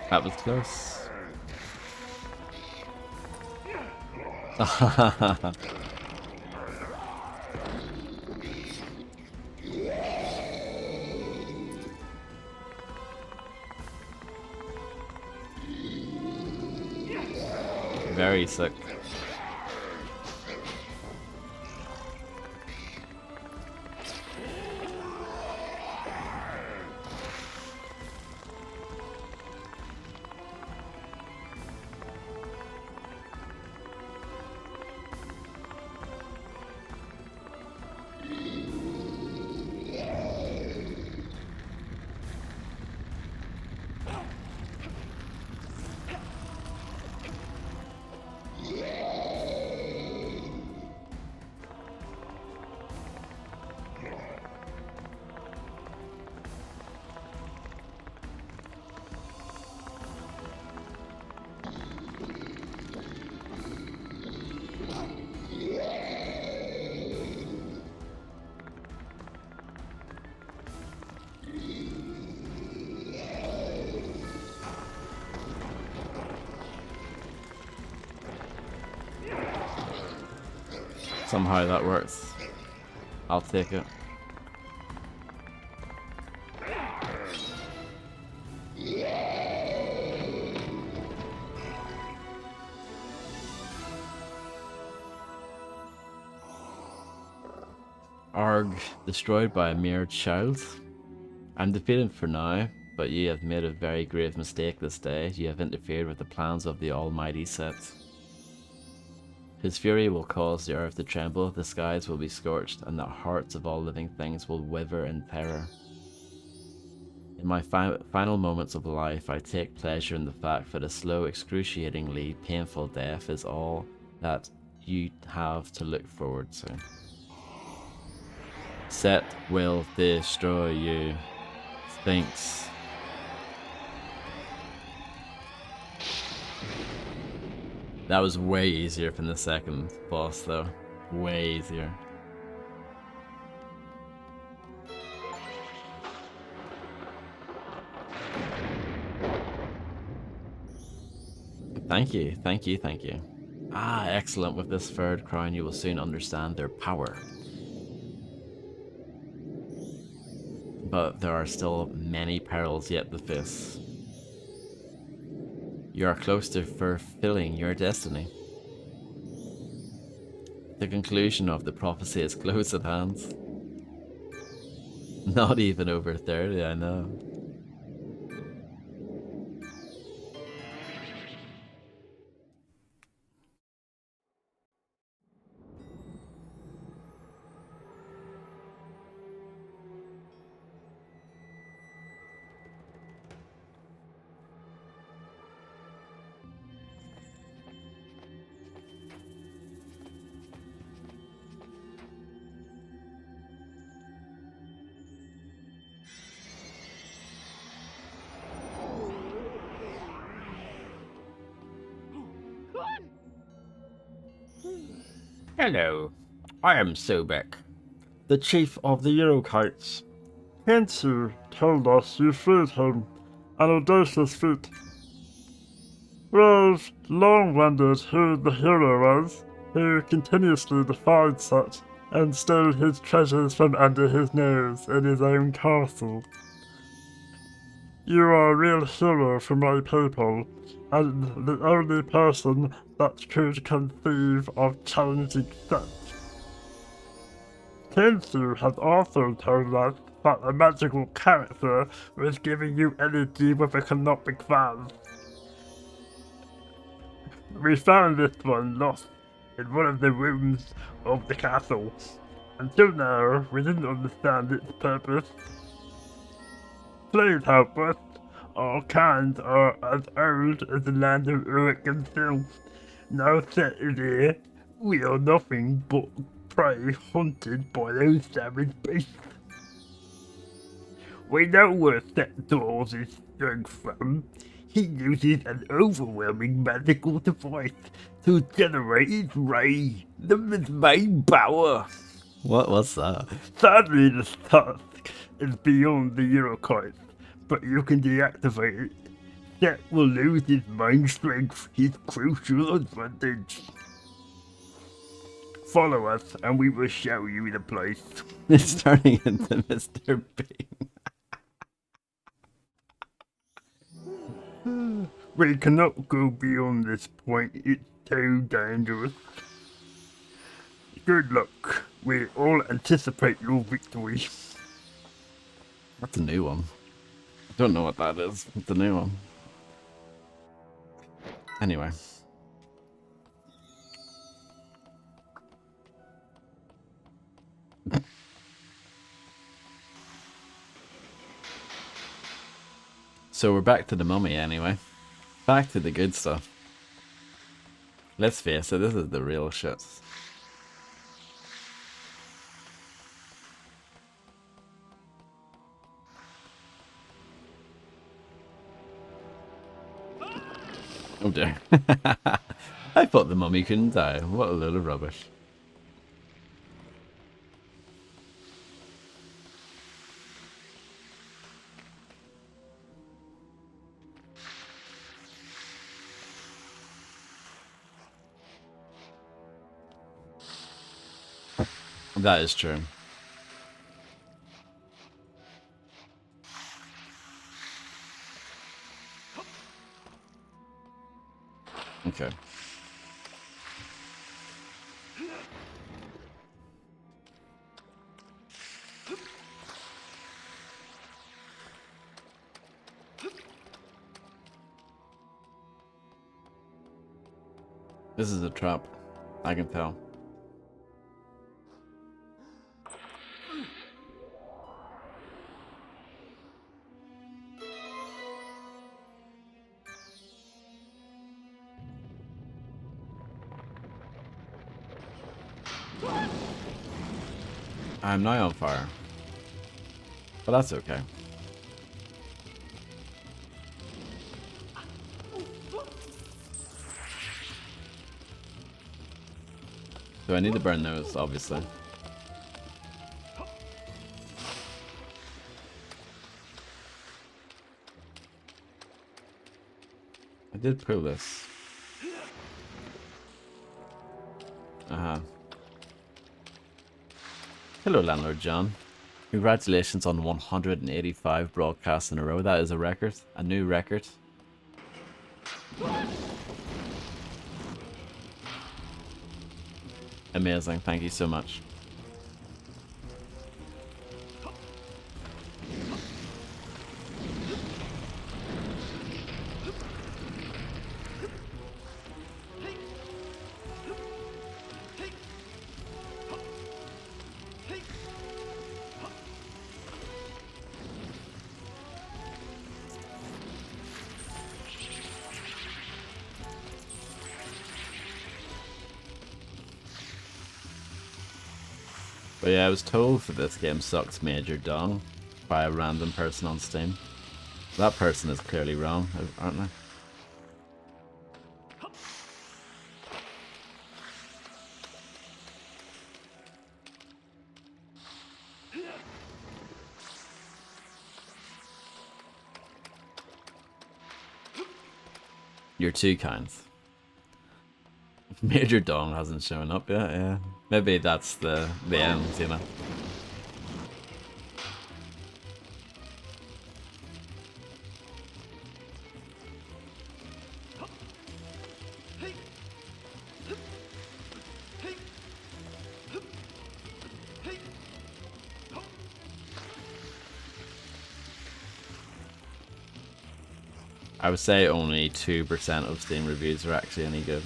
That was close. Very sick. Somehow that works. I'll take it. Arg, destroyed by a mere child. I'm defeated for now, but ye have made a very grave mistake this day. You have interfered with the plans of the almighty Set. His fury will cause the earth to tremble, the skies will be scorched, and the hearts of all living things will wither in terror. In my final moments of life, I take pleasure in the fact that a slow, excruciatingly painful death is all that you have to look forward to. Set will destroy you. Sphinx. That was way easier from the second boss though. Way easier. Thank you, thank you, thank you. Ah, excellent. With this third crown you will soon understand their power. But there are still many perils yet to face. You are close to fulfilling your destiny. The conclusion of the prophecy is close at hand. Not even over 30, I know. Hello, I am Sobek, the chief of the Eurokites. Hensu told us you freed him, an audacious feat. We've long wondered who the hero was, who continuously defied such and stole his treasures from under his nose in his own castle. You are a real hero for my people, and the only person that could conceive of challenging such. Kensu has also told us that a magical character was giving you energy with economic fans. We found this one lost in one of the rooms of the castle. Until now, we didn't understand its purpose. Please help us. Our kinds are as old as the land of Uruk himself. Now settled here, we are nothing but prey hunted by those savage beasts. We know where Set draws his strength from. He uses an overwhelming magical device to generate his ray, his main power. What's that? Sadly, this task is beyond the Eurokite, but you can deactivate it. Set will lose his main strength, his crucial advantage. Follow us, and we will show you the place. It's turning into Mr. Bean. We cannot go beyond this point, it's too dangerous. Good luck. We all anticipate your victory. That's a new one. I don't know what that is. It's a new one. Anyway. So we're back to the mummy anyway. Back to the good stuff. Let's face it, this is the real shit. Oh dear. I thought the mummy couldn't die. What a load of rubbish. That is true. Okay. This is a trap. I can tell. I'm now on fire. But that's okay. So I need to burn those, obviously. I did pull this. Uh-huh. Hello, Landlord John. Congratulations on 185 broadcasts in a row. That is a record. A new record. Amazing. Thank you so much. But yeah, I was told that this game sucks major dong by a random person on Steam. That person is clearly wrong, aren't they? You're too kind. Major Dong hasn't shown up yet, yeah. Maybe that's the end, you know. I would say only 2% of Steam reviews are actually any good.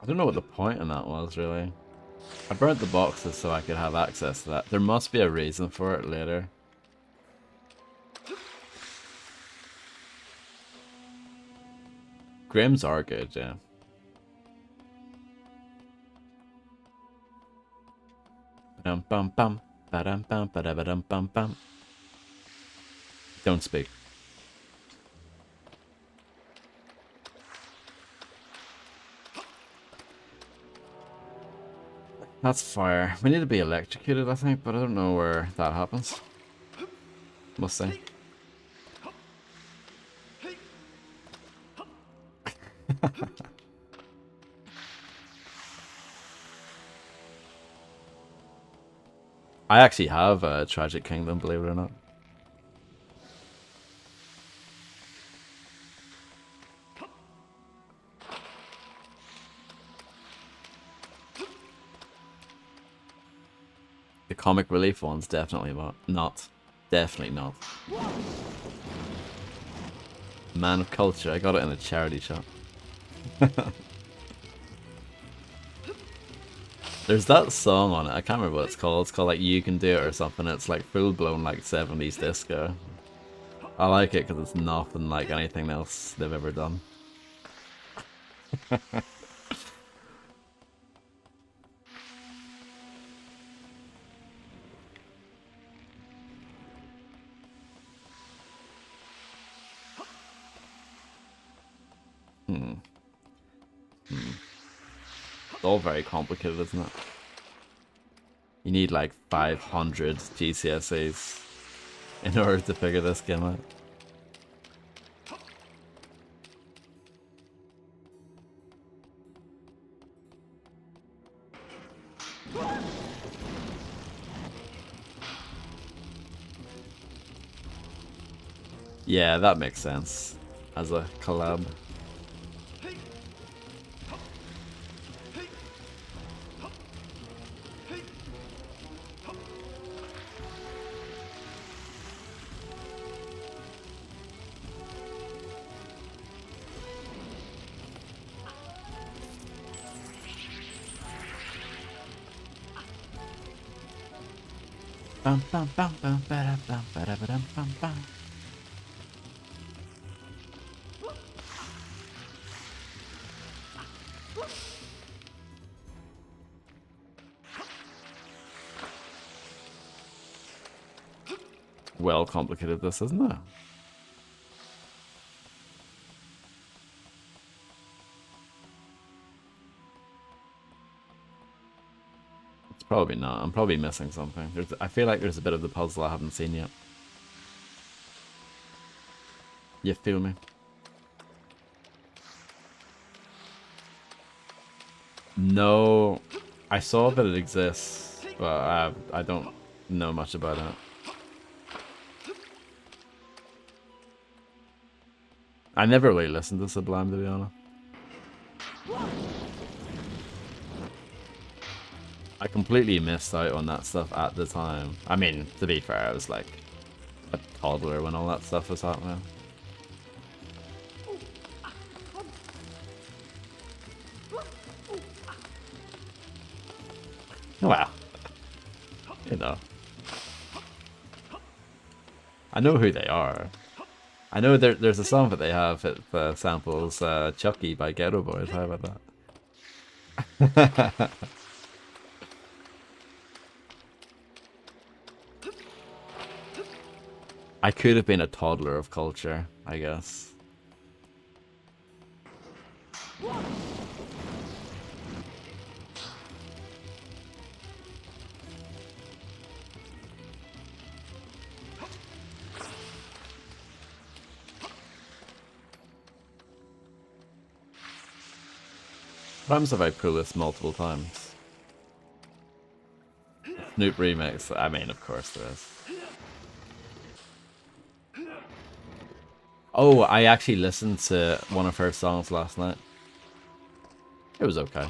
I don't know what the point in that was, really. I burnt the boxes so I could have access to that. There must be a reason for it later. Grims are good, yeah. Bum bum bum, ba-dum bum, ba-da-ba-dum bum bum. Don't speak. That's fire. We need to be electrocuted, I think, but I don't know where that happens. We'll see. I actually have a Tragic Kingdom, believe it or not. The comic relief one's definitely not. Definitely not. Man of Culture, I got it in a charity shop. There's that song on it, I can't remember what it's called. It's called like You Can Do It or something. It's like full blown like 70s disco. I like it because it's nothing like anything else they've ever done. It's all very complicated, isn't it? You need like 500 GCSEs in order to figure this game out. Yeah, that makes sense as a collab. Bum bum bum bum ba bum ba bum bum bum. Well complicated this, isn't it? It's probably not. I'm probably missing something. I feel like there's a bit of the puzzle I haven't seen yet. You feel me? No, I saw that it exists, but I don't know much about it. I never really listened to Sublime, to be honest. I completely missed out on that stuff at the time. I mean, to be fair, I was like a toddler when all that stuff was happening. Well, you know. I know who they are. I know there's a song that they have that samples Chucky by Ghetto Boys. How about that? I could have been a toddler of culture, I guess. Times have I pulled this multiple times? Snoop remix. I mean, of course there is. Oh, I actually listened to one of her songs last night. It was okay.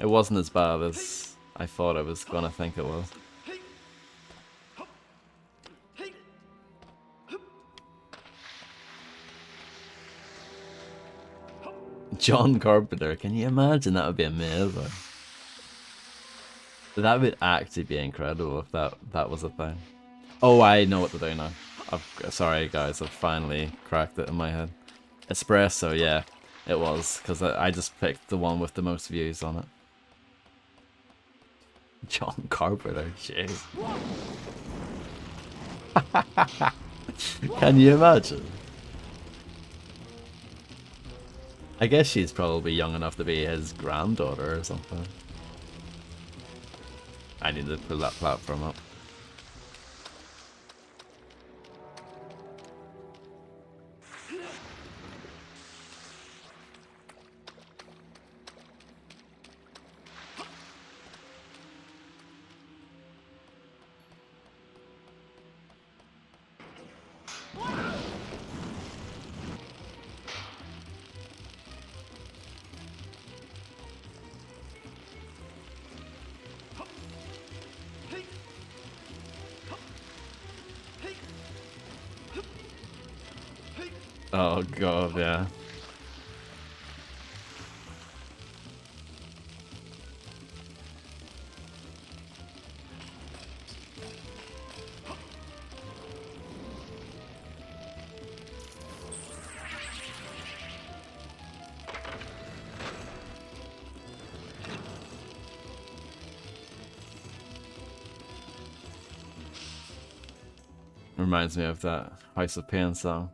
It wasn't as bad as I thought I was gonna think it was. John Carpenter, can you imagine? That would be amazing. That would actually be incredible if that was a thing. Oh, I know what to do now. Sorry guys, I've finally cracked it in my head. Espresso, yeah, it was, because I just picked the one with the most views on it. John Carpenter, jeez. Can you imagine? I guess she's probably young enough to be his granddaughter or something. I need to pull that platform up. Oh god, yeah. Reminds me of that House of Pain song.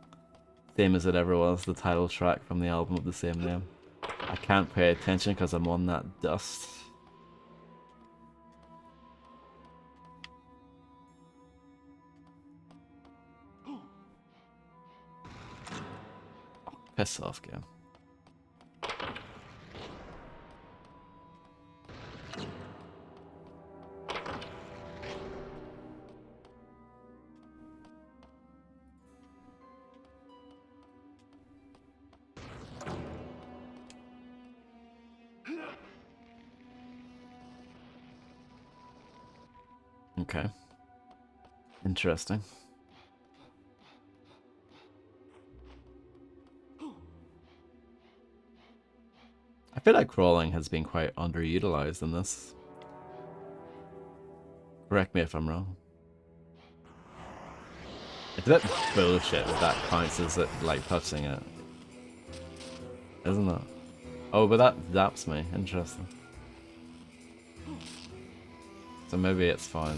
Same as it ever was, the title track from the album of the same name. I can't pay attention because I'm on that dust. Oh, piss off, game. Okay. Interesting. I feel like crawling has been quite underutilized in this. Correct me if I'm wrong. It's a bit bullshit if that counts as it, like, touching it. Isn't it? Oh, but that zaps me. Interesting. So maybe it's fine.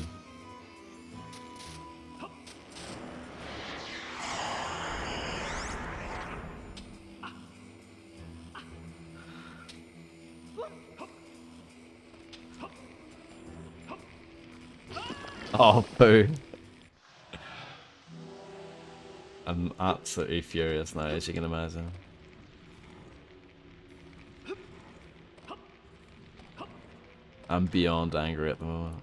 Oh, boo. I'm absolutely furious now, as you can imagine. I'm beyond angry at the moment.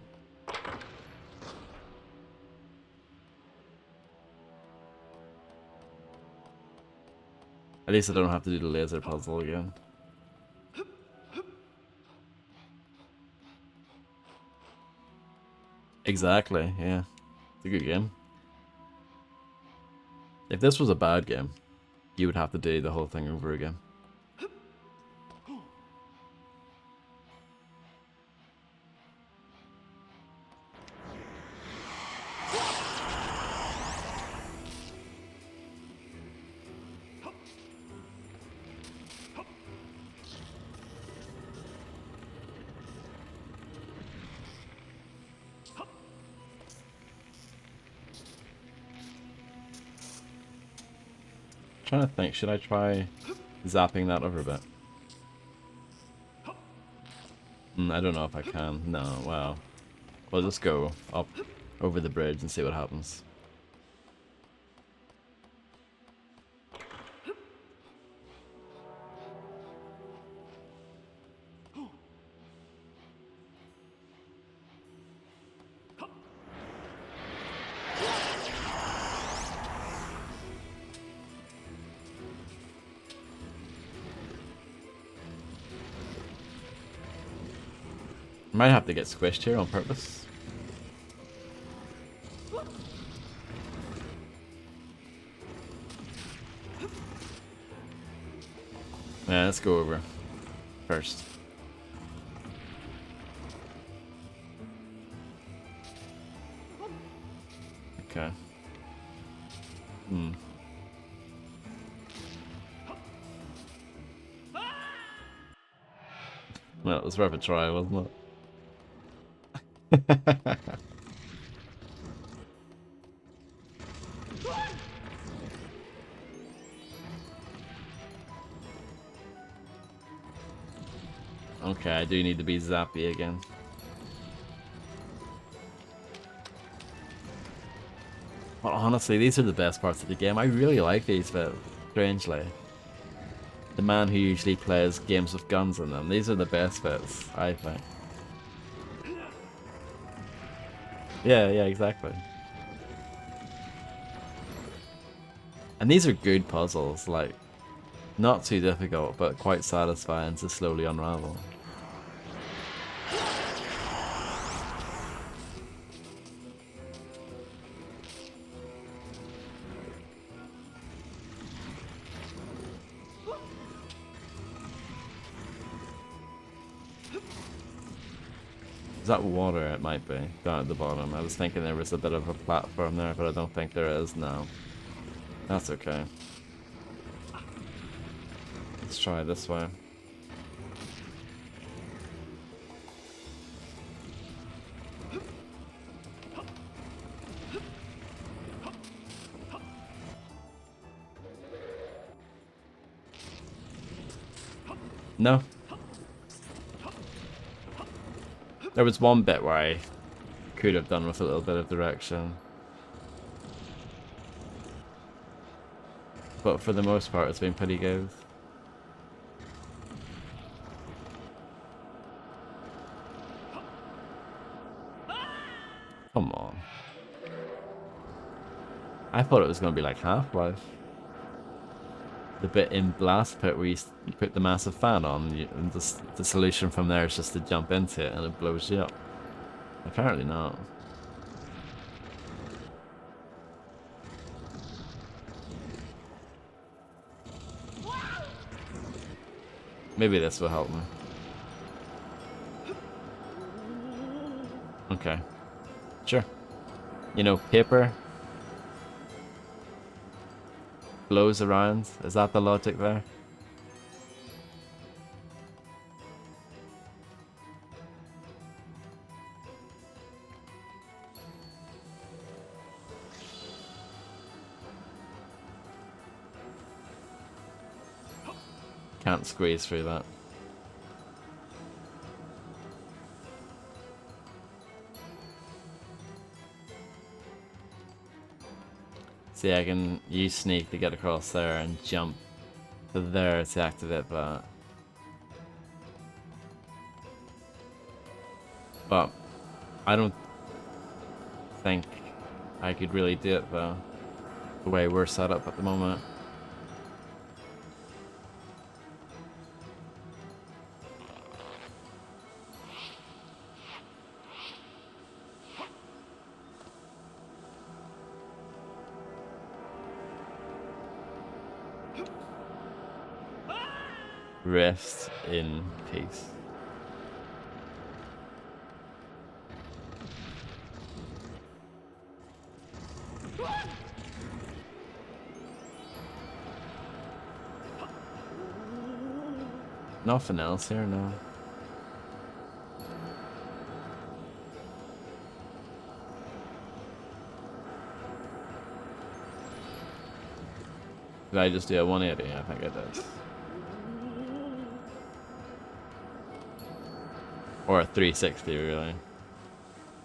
At least I don't have to do the laser puzzle again. Exactly, yeah. It's a good game. If this was a bad game, you would have to do the whole thing over again. Trying to think, should I try zapping that over a bit? I don't know if I can. No, wow. We'll just go up over the bridge and see what happens. Might have to get squished here on purpose. Yeah, let's go over first. Okay. Well, it was worth a try, wasn't it? Okay, I do need to be zappy again. But honestly, these are the best parts of the game. I really like these bits, strangely. The man who usually plays games with guns in them, these are the best bits, I think. Yeah, exactly. And these are good puzzles, like, not too difficult, but quite satisfying to slowly unravel. Is that water? It might be, down at the bottom. I was thinking there was a bit of a platform there, but I don't think there is now. That's okay. Let's try this way. No. There was one bit where I could have done with a little bit of direction. But for the most part, it's been pretty good. Come on. I thought it was going to be like Half-Life. The bit in Blast Pit where you put the massive fan on, and the solution from there is just to jump into it and it blows you up. Apparently not. Maybe this will help me. Okay. Sure. You know, paper blows around. Is that the logic there? Can't squeeze through that. See, I can use sneak to get across there and jump to there to activate that. But I don't think I could really do it though, the way we're set up at the moment. Rest in peace. Nothing else here, no. Did I just do a 180? I think I did. Or a 360, really.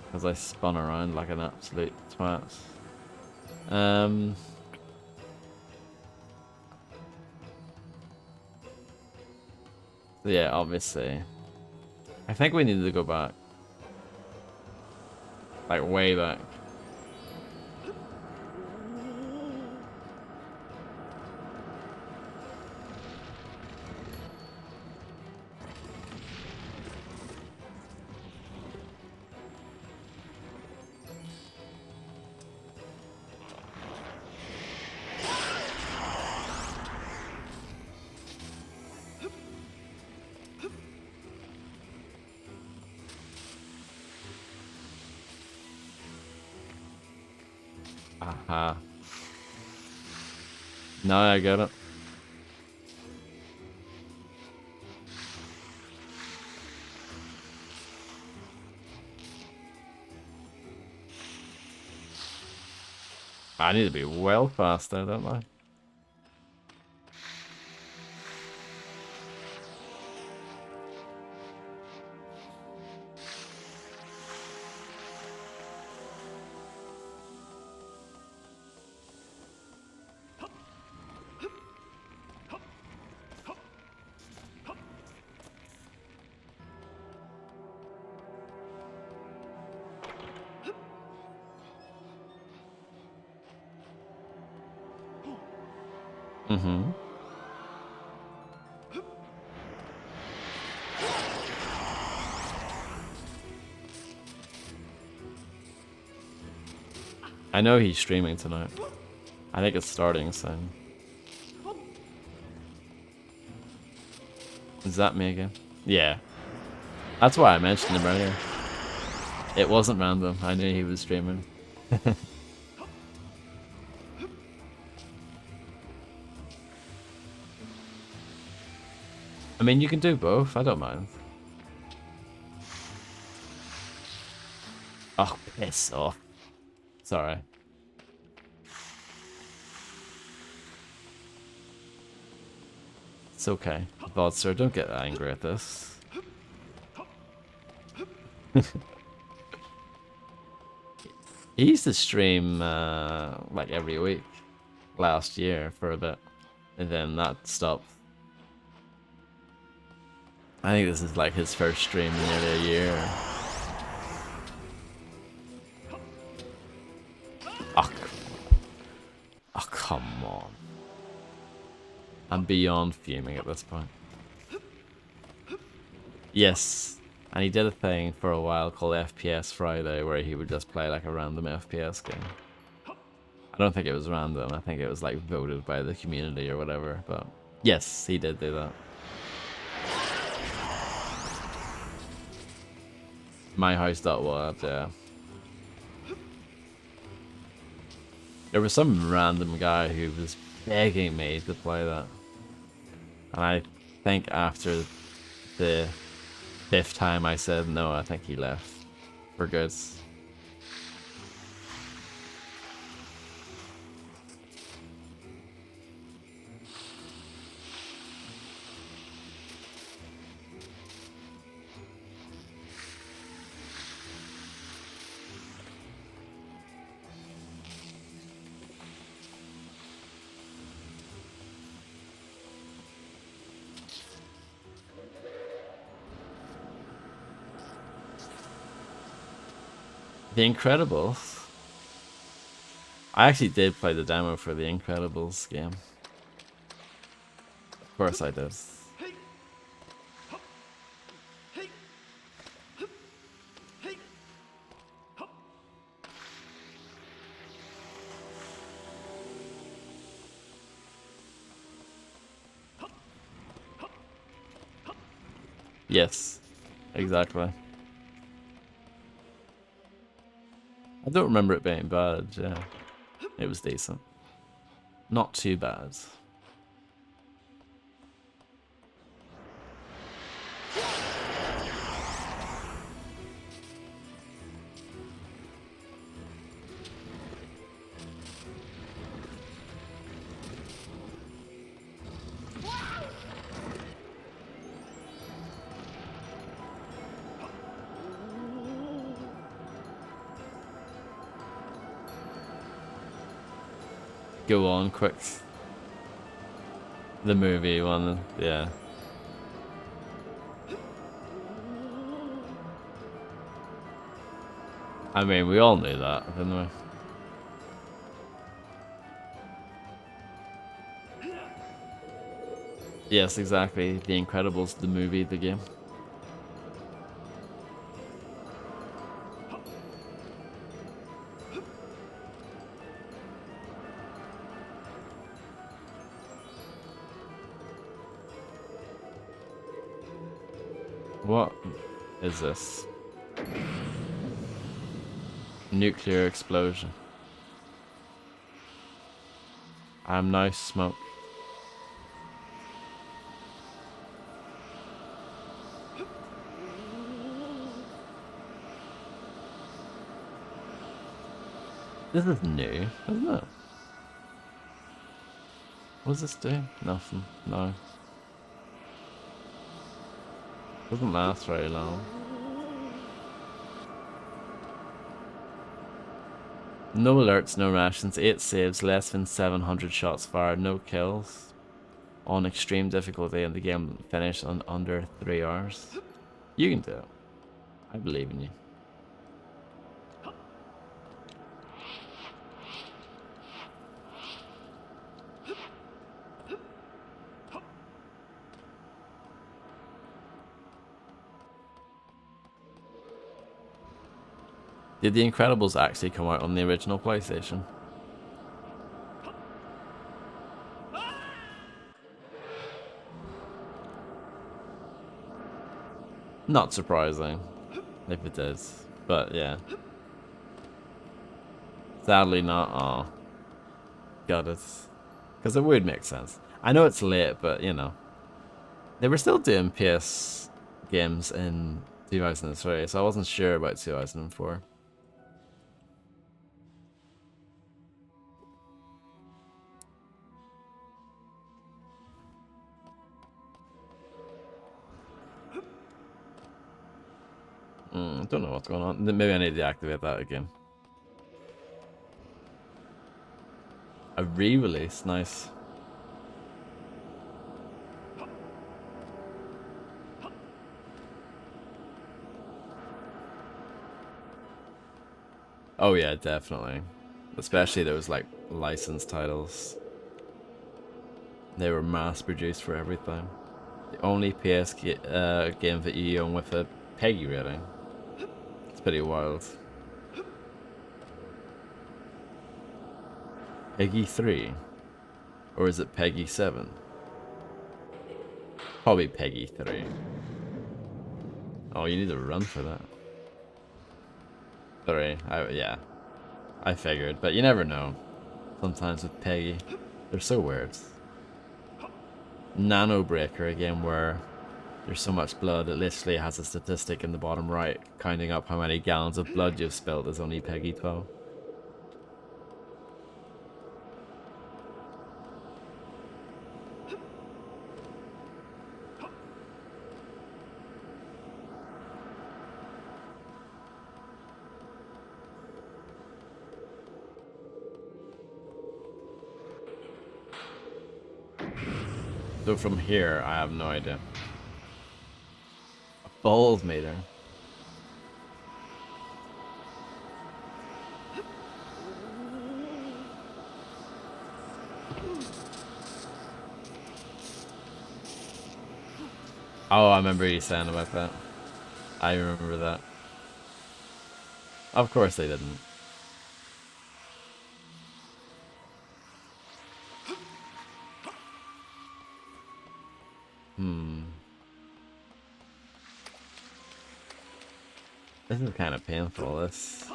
Because I spun around like an absolute twat. Yeah, obviously. I think we need to go back. Like, way back. Aha. No, I get it. I need to be well faster, don't I? Mm-hmm. I know he's streaming tonight. I think it's starting soon. Is that me again? Yeah. That's why I mentioned him earlier. It wasn't random. I knew he was streaming. I mean, you can do both. I don't mind. Oh, piss off. Sorry. It's okay. Vodster, don't get angry at this. He used to stream like every week last year for a bit, and then that stopped. I think this is like his first stream in nearly a year. Oh, oh come on. I'm beyond fuming at this point. Yes, and he did a thing for a while called FPS Friday where he would just play like a random FPS game. I don't think it was random, I think it was like voted by the community or whatever, but yes, he did do that. MyHouse.wad, yeah. There was some random guy who was begging me to play that. And I think after the 5th time I said no, I think he left for good. The Incredibles. I actually did play the demo for the Incredibles game. Of course I did. Yes, exactly. I don't remember it being bad, yeah. It was decent. Not too bad. Go on, quick. The movie one, yeah. I mean, we all knew that, didn't we? Yes, exactly. The Incredibles, the movie, the game. What is this? Nuclear explosion. I'm now smoke. This is new, isn't it? What does this do? Nothing. No. Doesn't last very long. No alerts, no rations, 8 saves, less than 700 shots fired, no kills. On extreme difficulty, and the game finished on under 3 hours. You can do it. I believe in you. Did The Incredibles actually come out on the original PlayStation? Not surprising if it is, but yeah. Sadly not. Aw. Got it. Because it would make sense. I know it's late, but you know. They were still doing PS games in 2003, so I wasn't sure about 2004. Don't know what's going on. Maybe I need to activate that again. A re-release, nice. Oh yeah, definitely. Especially those like licensed titles. They were mass produced for everything. The only PS game that you own with a PEGI rating. It's pretty wild. PEGI 3? Or is it PEGI 7? Probably PEGI 3. Oh, you need to run for that. 3. Yeah. I figured, but you never know. Sometimes with PEGI, they're so weird. Nano Breaker again, where there's so much blood, it literally has a statistic in the bottom right, counting up how many gallons of blood you've spilled is only PEGI 12. So from here, I have no idea. A balls meter. Oh, I remember you saying about that. I remember that. Of course they didn't. This is kind of painful, this.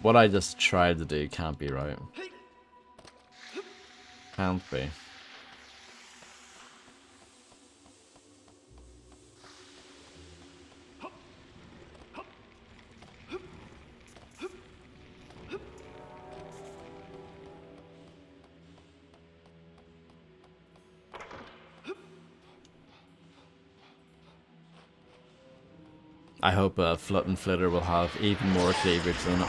What I just tried to do can't be right. Can't be. I hope Flut and Flitter will have even more cleavage than it.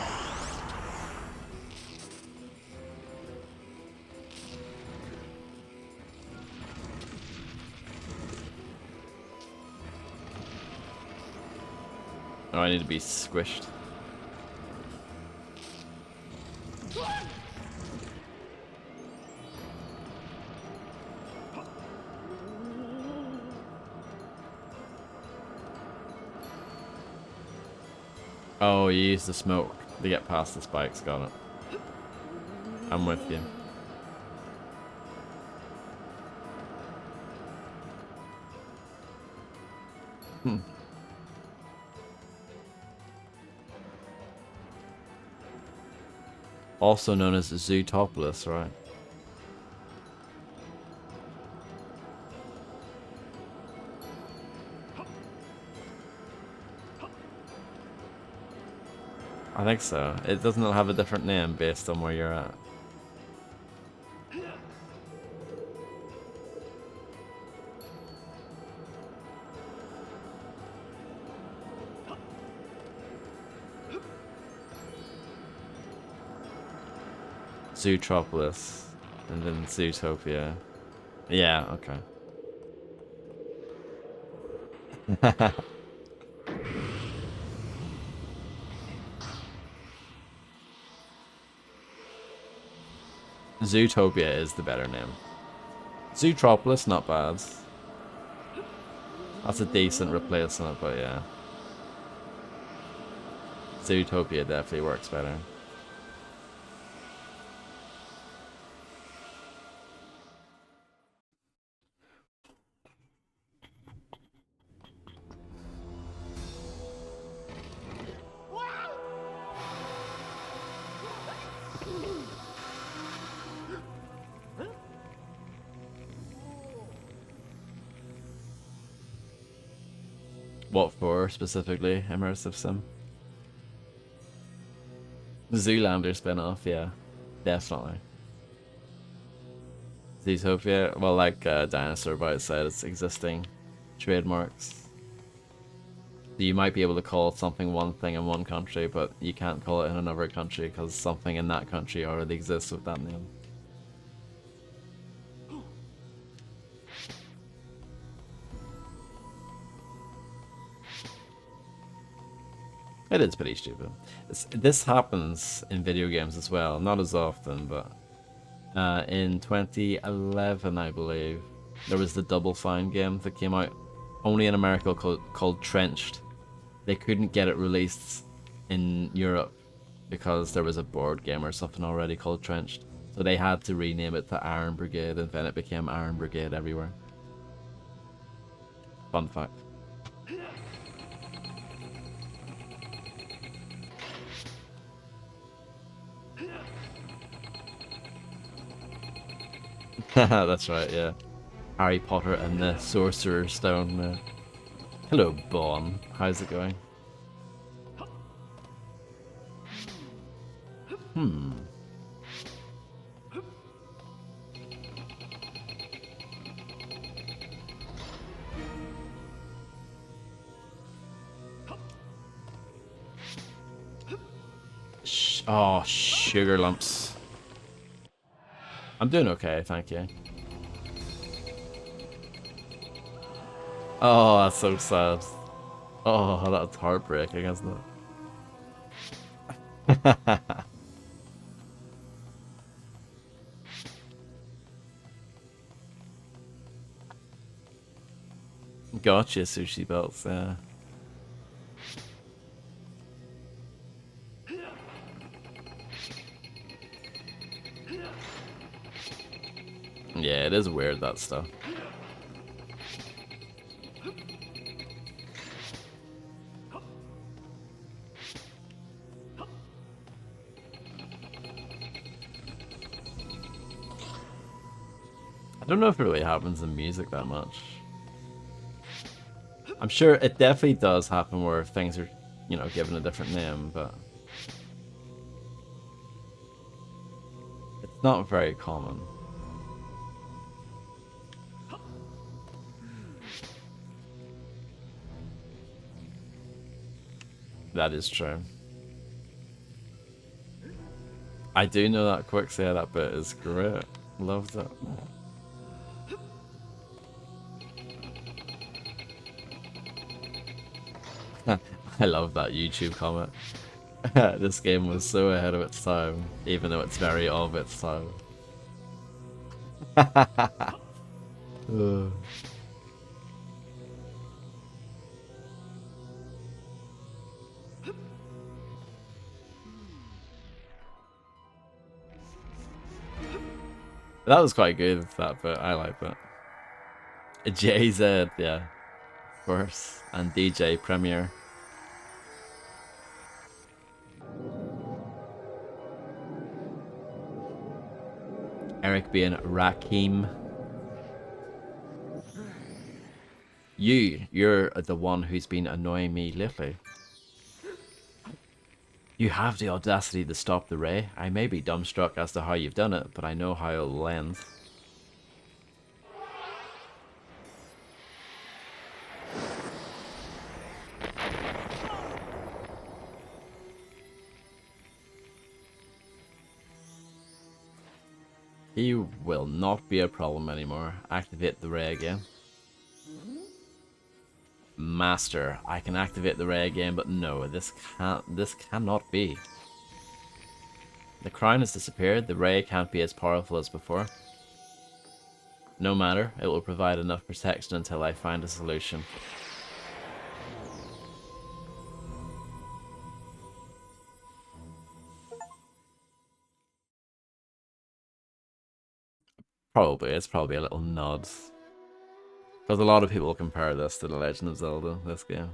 Oh, I need to be squished. Oh, you use the smoke to get past the spikes, got it. I'm with you. Also known as Zootopolis, right? I think so. It doesn't have a different name based on where you're at. Zootropolis. And then Zootopia. Yeah, okay. Zootopia is the better name. Zootropolis, not bad. That's a decent replacement, but yeah. Zootopia definitely works better. What for specifically? Immersive sim? Zoolander spin-off, yeah. Definitely. Zootopia, well, like Dinosaur by its side, it's existing trademarks. So you might be able to call something one thing in one country, but you can't call it in another country because something in that country already exists with that name. It is pretty stupid. This happens in video games as well, not as often, but in 2011, I believe, there was the Double Fine game that came out only in America called Trenched. They couldn't get it released in Europe because there was a board game or something already called Trenched. So they had to rename it to Iron Brigade, and then it became Iron Brigade everywhere. Fun fact. That's right, yeah. Harry Potter and the Sorcerer's Stone. Hello, Bon. How's it going? Oh, sugar lumps. I'm doing okay, thank you. Oh, that's so sad. Oh, that's heartbreaking, isn't it? Gotcha, sushi belts, yeah. Yeah, it is weird, that stuff. I don't know if it really happens in music that much. I'm sure it definitely does happen where things are, you know, given a different name, but it's not very common. That is true. I do know that quick say that bit is great. Loved it. I love that YouTube comment. This game was so ahead of its time, even though it's very of its time. Ugh. That was quite good, that bit. I like that. JZ, yeah. Of course. And DJ Premier. Eric being Rakim. You're the one who's been annoying me lately. You have the audacity to stop the ray. I may be dumbstruck as to how you've done it, but I know how it'll end. He will not be a problem anymore. Activate the ray again. Master, I can activate the ray again, but no, this cannot be. The crown has disappeared, the ray can't be as powerful as before. No matter, it will provide enough protection until I find a solution. It's probably a little nod. Because a lot of people compare this to The Legend of Zelda, this game.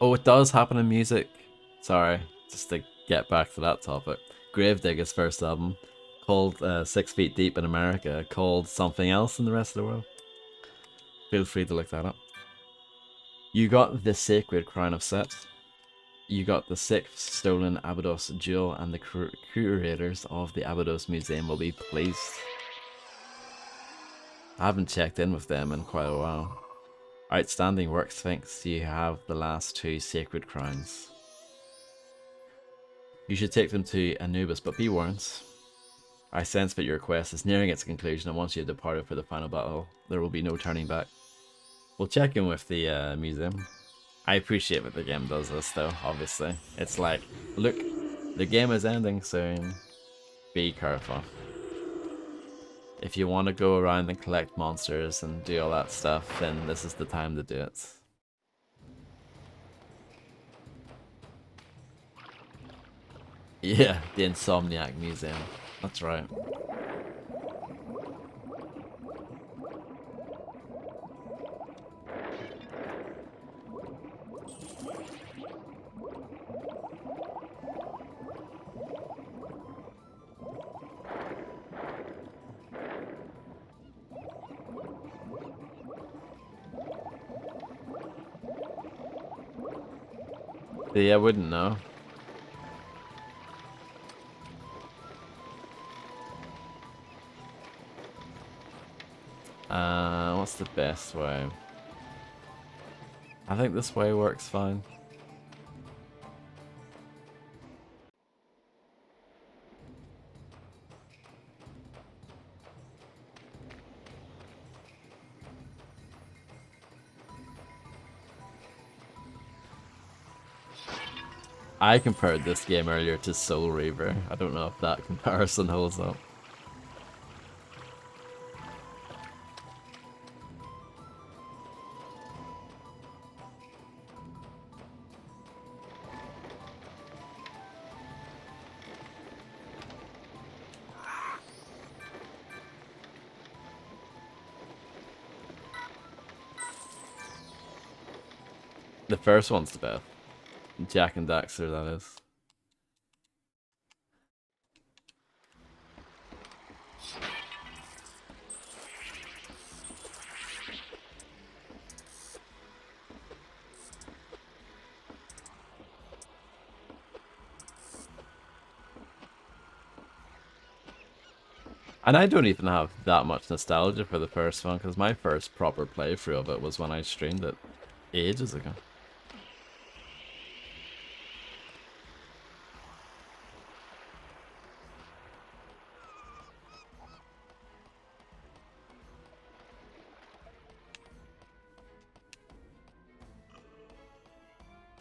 Oh, it does happen in music. Sorry, just to get back to that topic. Gravedigger's first album, called 6 Feet Deep in America, called something else in the rest of the world. Feel free to look that up. You got the Sacred Crown of Set. You got the 6th stolen Abydos jewel, and the curators of the Abydos Museum will be pleased. I haven't checked in with them in quite a while. Outstanding work, Sphinx. You have the last 2 sacred crowns. You should take them to Anubis, but be warned. I sense that your quest is nearing its conclusion, and once you have departed for the final battle, there will be no turning back. We'll check in with the museum. I appreciate that the game does this, though, obviously. It's like, look, the game is ending soon. Be careful. If you want to go around and collect monsters and do all that stuff, then this is the time to do it. Yeah, the Insomniac Museum. That's right. Yeah, I wouldn't know. What's the best way? I think this way works fine. I compared this game earlier to Soul Reaver. I don't know if that comparison holds up. The first one's the best. Jak and Daxter, that is. And I don't even have that much nostalgia for the first one, because my first proper playthrough of it was when I streamed it ages ago.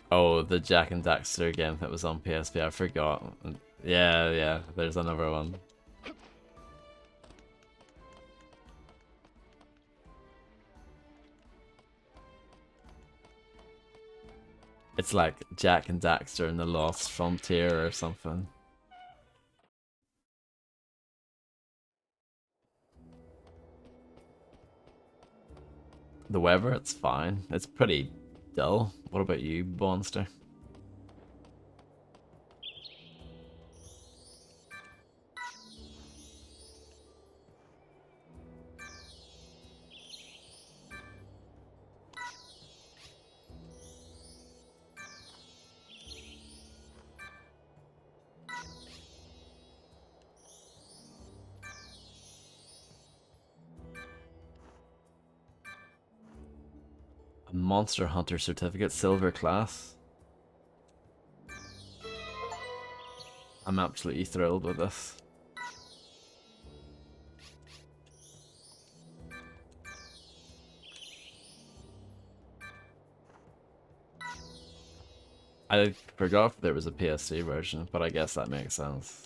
Oh, the Jak and Daxter game that was on PSP, I forgot. Yeah, there's another one. It's like Jak and Daxter and the Lost Frontier or something. The weather, it's fine. It's pretty dull. What about you, monster? A Monster Hunter certificate, silver class. I'm absolutely thrilled with this. I forgot if there was a PS3 version, but I guess that makes sense.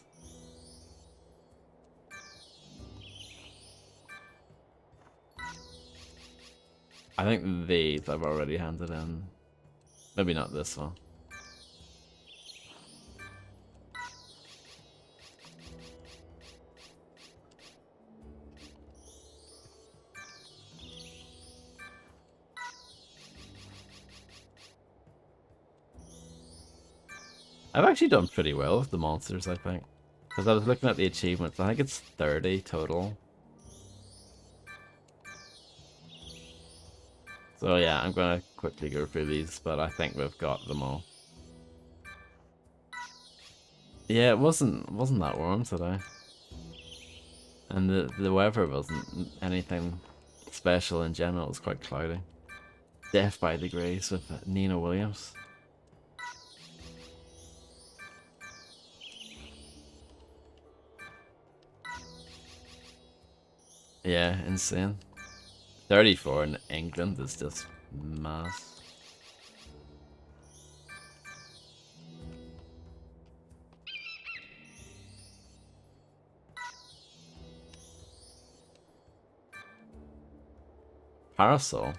I think these I've already handed in. Maybe not this one. I've actually done pretty well with the monsters, I think. Because I was looking at the achievements, I think it's 30 total. So yeah, I'm gonna quickly go through these, but I think we've got them all. Yeah, it wasn't that warm today. And the weather wasn't anything special in general, it was quite cloudy. Death by Degrees with Nina Williams. Yeah, insane. 34 in England is just mass. Parasol.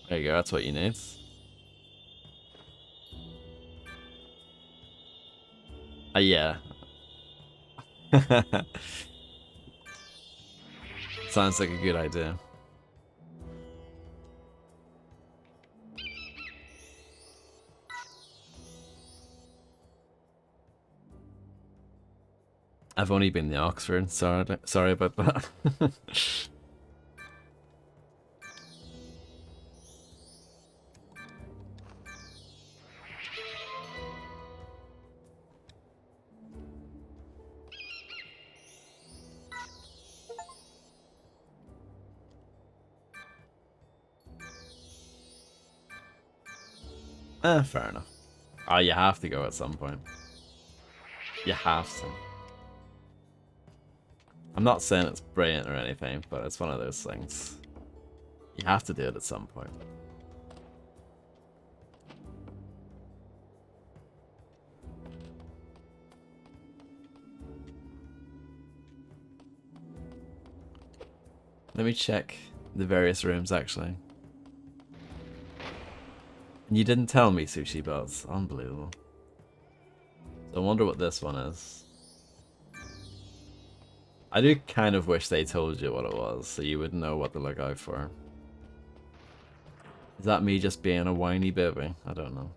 There you go, that's what you need. Yeah. Sounds like a good idea. I've only been to Oxford, sorry about that. Fair enough. Oh, you have to go at some point. You have to. I'm not saying it's brilliant or anything, but it's one of those things. You have to do it at some point. Let me check the various rooms, actually. You didn't tell me, Sushi Bots. Unbelievable. So I wonder what this one is. I do kind of wish they told you what it was, so you would know what to look out for. Is that me just being a whiny baby? I don't know.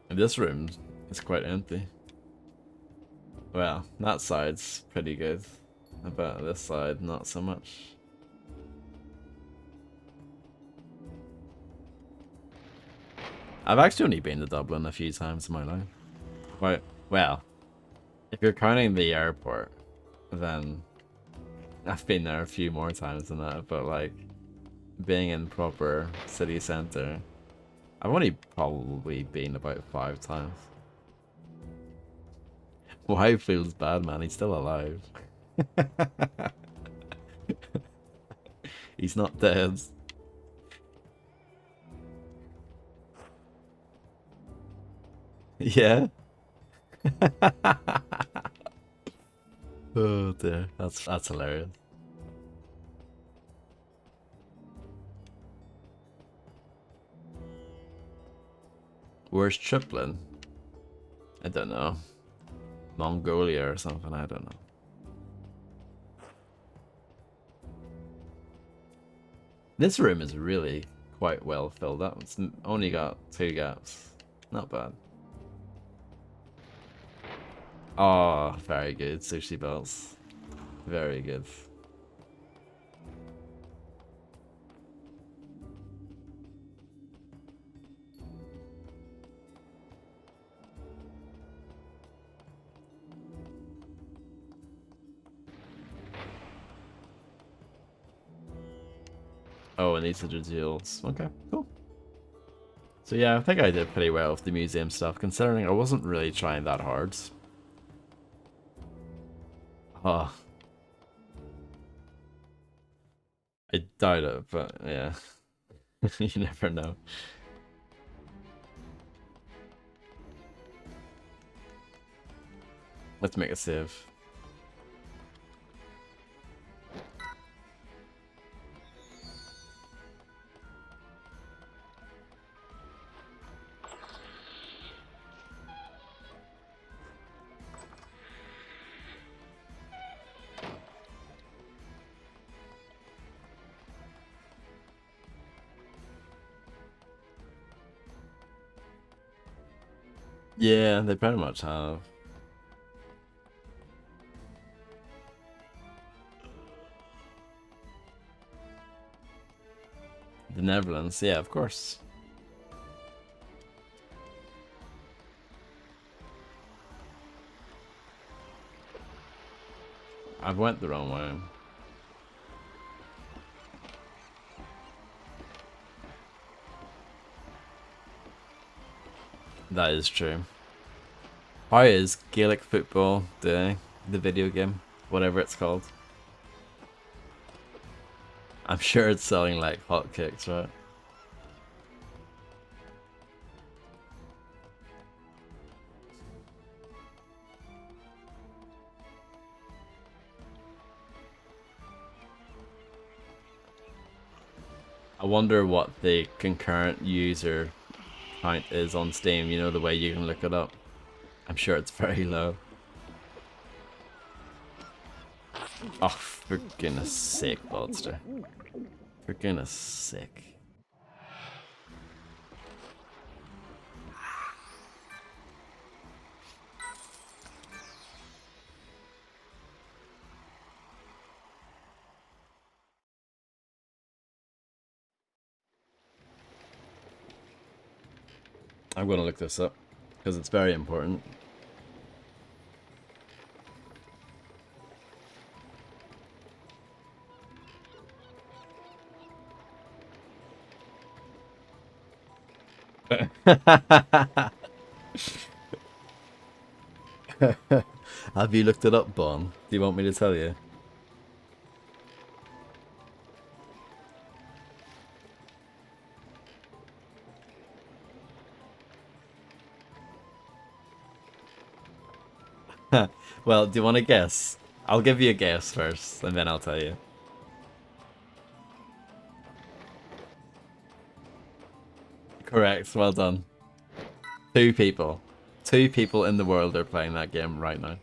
This room is quite empty. Well, that side's pretty good. But this side, not so much. I've actually only been to Dublin a few times in my life. Quite well. If you're counting the airport, then I've been there a few more times than that. But like, being in proper city centre, I've only probably been about 5 times. Why feels bad, man? He's still alive. He's not dead. Yeah. Oh dear, that's hilarious. Where's Triplin? I don't know. Mongolia or something, I don't know. This room is really quite well filled up. It's only got 2 gaps. Not bad. Oh, very good. Sushi belts. Very good. Oh, and these are the deals. Okay, cool. So yeah, I think I did pretty well with the museum stuff, considering I wasn't really trying that hard. Oh, I doubt it, but yeah. You never know. Let's make a save. Yeah, they pretty much have. The Netherlands, yeah, of course. I went the wrong way. That is true. How is Gaelic football doing? The video game? Whatever it's called. I'm sure it's selling like hotcakes, right? I wonder what the concurrent user count is on Steam, you know, the way you can look it up. I'm sure it's very low. Oh, for goodness sake, Monster. For goodness sake. I'm gonna look this up, because it's very important. Have you looked it up, Bon? Do you want me to tell you? Well, do you want to guess? I'll give you a guess first, and then I'll tell you. Correct, well done. 2 people. 2 people in the world are playing that game right now.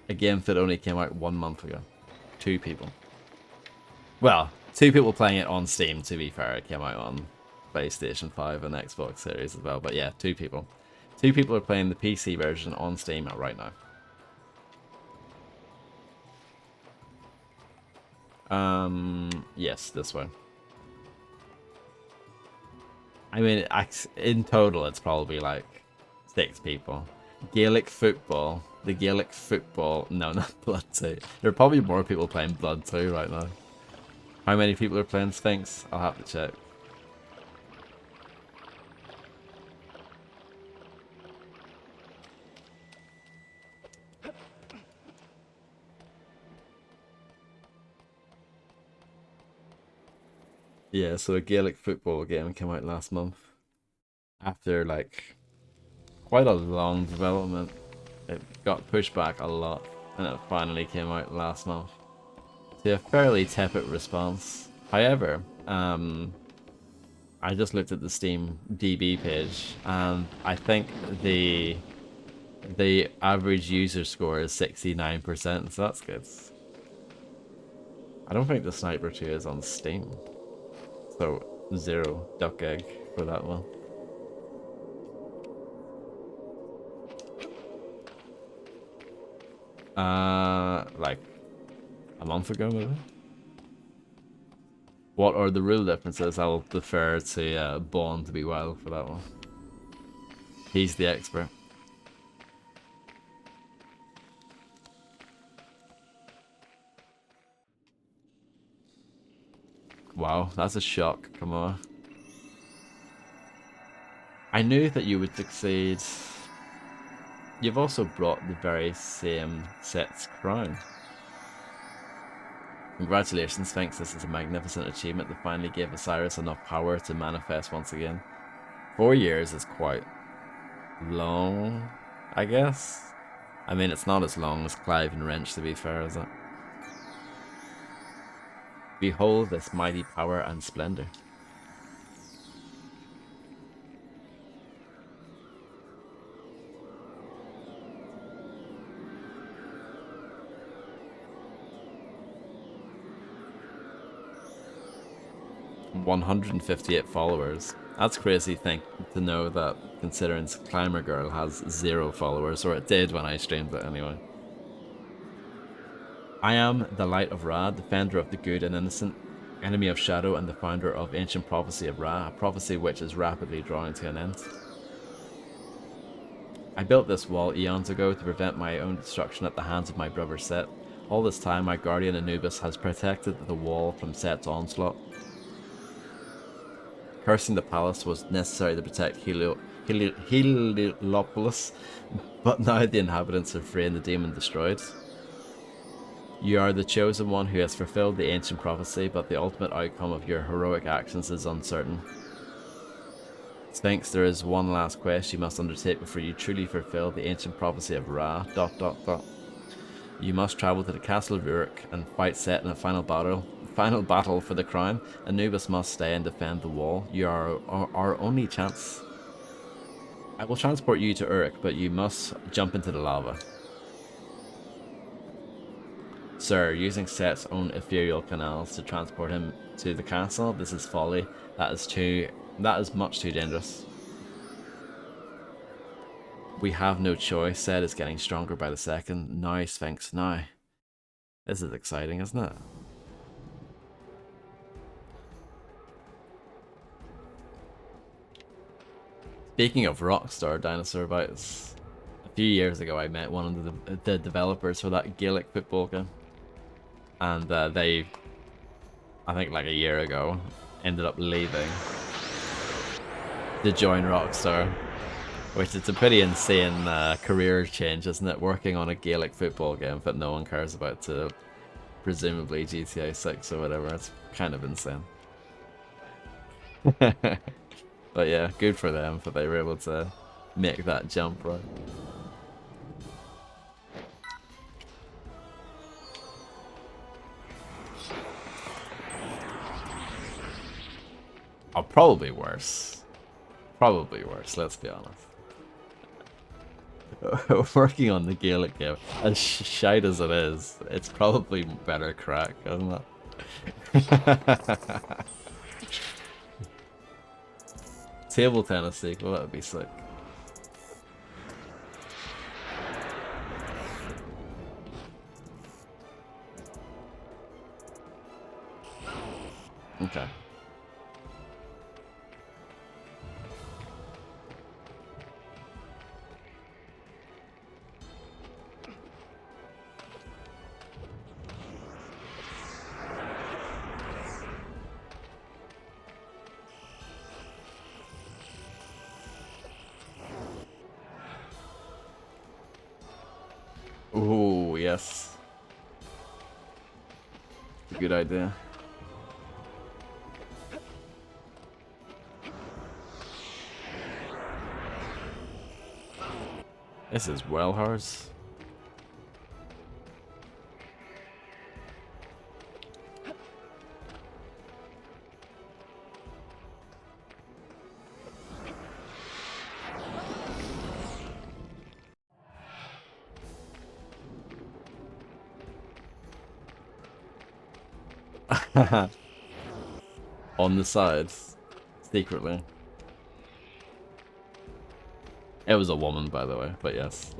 A game that only came out 1 month ago. 2 people. Well, 2 people playing it on Steam, to be fair. It came out on PlayStation 5 and Xbox Series as well. But yeah, 2 people. 2 people are playing the PC version on Steam right now. Yes, this way. I mean, in total, it's probably like 6 people. Gaelic football. The Gaelic football. No, not Blood 2. There are probably more people playing Blood 2 right now. How many people are playing Sphinx? I'll have to check. Yeah, so a Gaelic football game came out last month. After like quite a long development. It got pushed back a lot, and it finally came out last month. To a fairly tepid response. However, I just looked at the Steam DB page, and I think the average user score is 69%, so that's good. I don't think the Sniper 2 is on Steam, so 0 duck egg for that one. Like a month ago maybe. What are the rule differences? I'll defer to Bond to be wild for that one. He's the expert. Wow, that's a shock. Come on. I knew that you would succeed. You've also brought the very same set's crown. Congratulations, Sphinx. This is a magnificent achievement that finally gave Osiris enough power to manifest once again. 4 years is quite long, I guess. I mean, it's not as long as Clive and Wrench, to be fair, is it? Behold this mighty power and splendor. $158 followers. That's crazy thing to know that, considering Climber Girl has 0 followers, or it did when I streamed it anyway. I am the Light of Ra, defender of the good and innocent, enemy of Shadow, and the founder of ancient prophecy of Ra, a prophecy which is rapidly drawing to an end. I built this wall eons ago to prevent my own destruction at the hands of my brother Set. All this time, my guardian Anubis has protected the wall from Set's onslaught. Cursing the palace was necessary to protect Heliopolis, but now the inhabitants are free and the demon destroyed. You are the chosen one who has fulfilled the ancient prophecy, but the ultimate outcome of your heroic actions is uncertain. Sphinx, there is one last quest you must undertake before you truly fulfill the ancient prophecy of Ra. ... You must travel to the castle of Uruk and fight Set in a final battle for the crown. Anubis must stay and defend the wall. You are our only chance. I will transport you to Uruk, but you must jump into the lava. Sir, using Set's own ethereal canals to transport him to the castle, this is folly. That is much too dangerous. We have no choice. Set is getting stronger by the second. Now, Sphinx, now. This is exciting, isn't it? Speaking of Rockstar Dinosaur Bites, a few years ago I met one of the developers for that Gaelic football game. And they, I think like a year ago, ended up leaving to join Rockstar. Which is a pretty insane career change, isn't it? Working on a Gaelic football game that no one cares about to presumably GTA 6 or whatever. It's kind of insane. But yeah, good for them that they were able to make that jump, right? Oh, probably worse. Probably worse, let's be honest. Working on the Gaelic game, as shite as it is, it's probably better crack, isn't it? Table tennis sequel, that would be sick. Okay. Ooh, yes. Good idea. This is well hers. On the sides, secretly. It was a woman, by the way, but yes.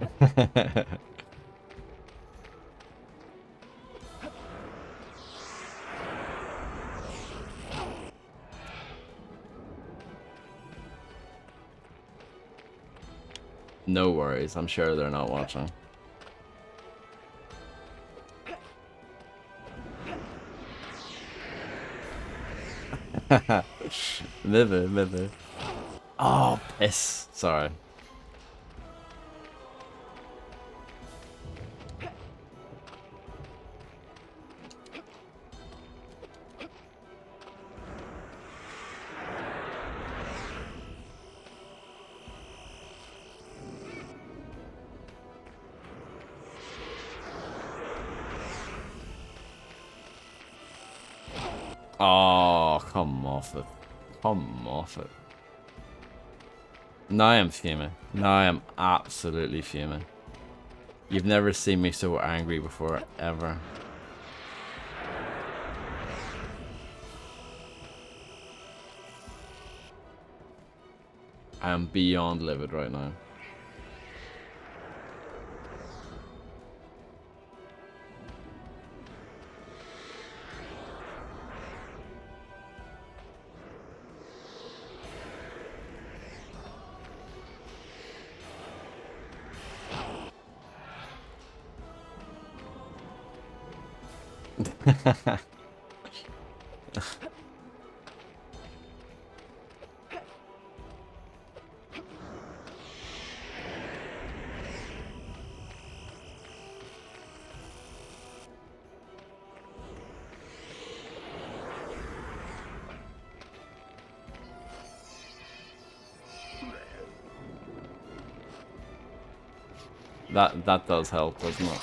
No worries, I'm sure they're not watching. Never. Oh, piss. Sorry. Oh, come off it. Come off it. Now I am fuming. Now I am absolutely fuming. You've never seen me so angry before, ever. I am beyond livid right now. That does help, doesn't it?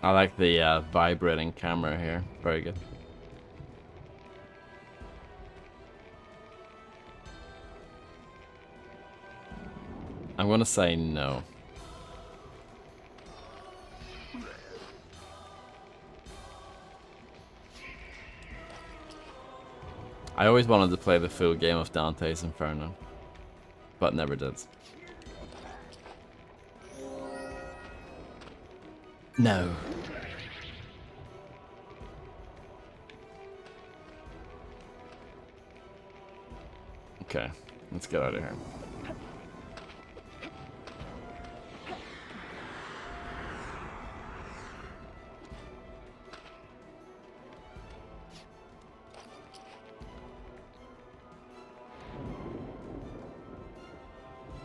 I like the vibrating camera here. Very good. I'm gonna say no. I always wanted to play the full game of Dante's Inferno, but never did. No. Okay, let's get out of here.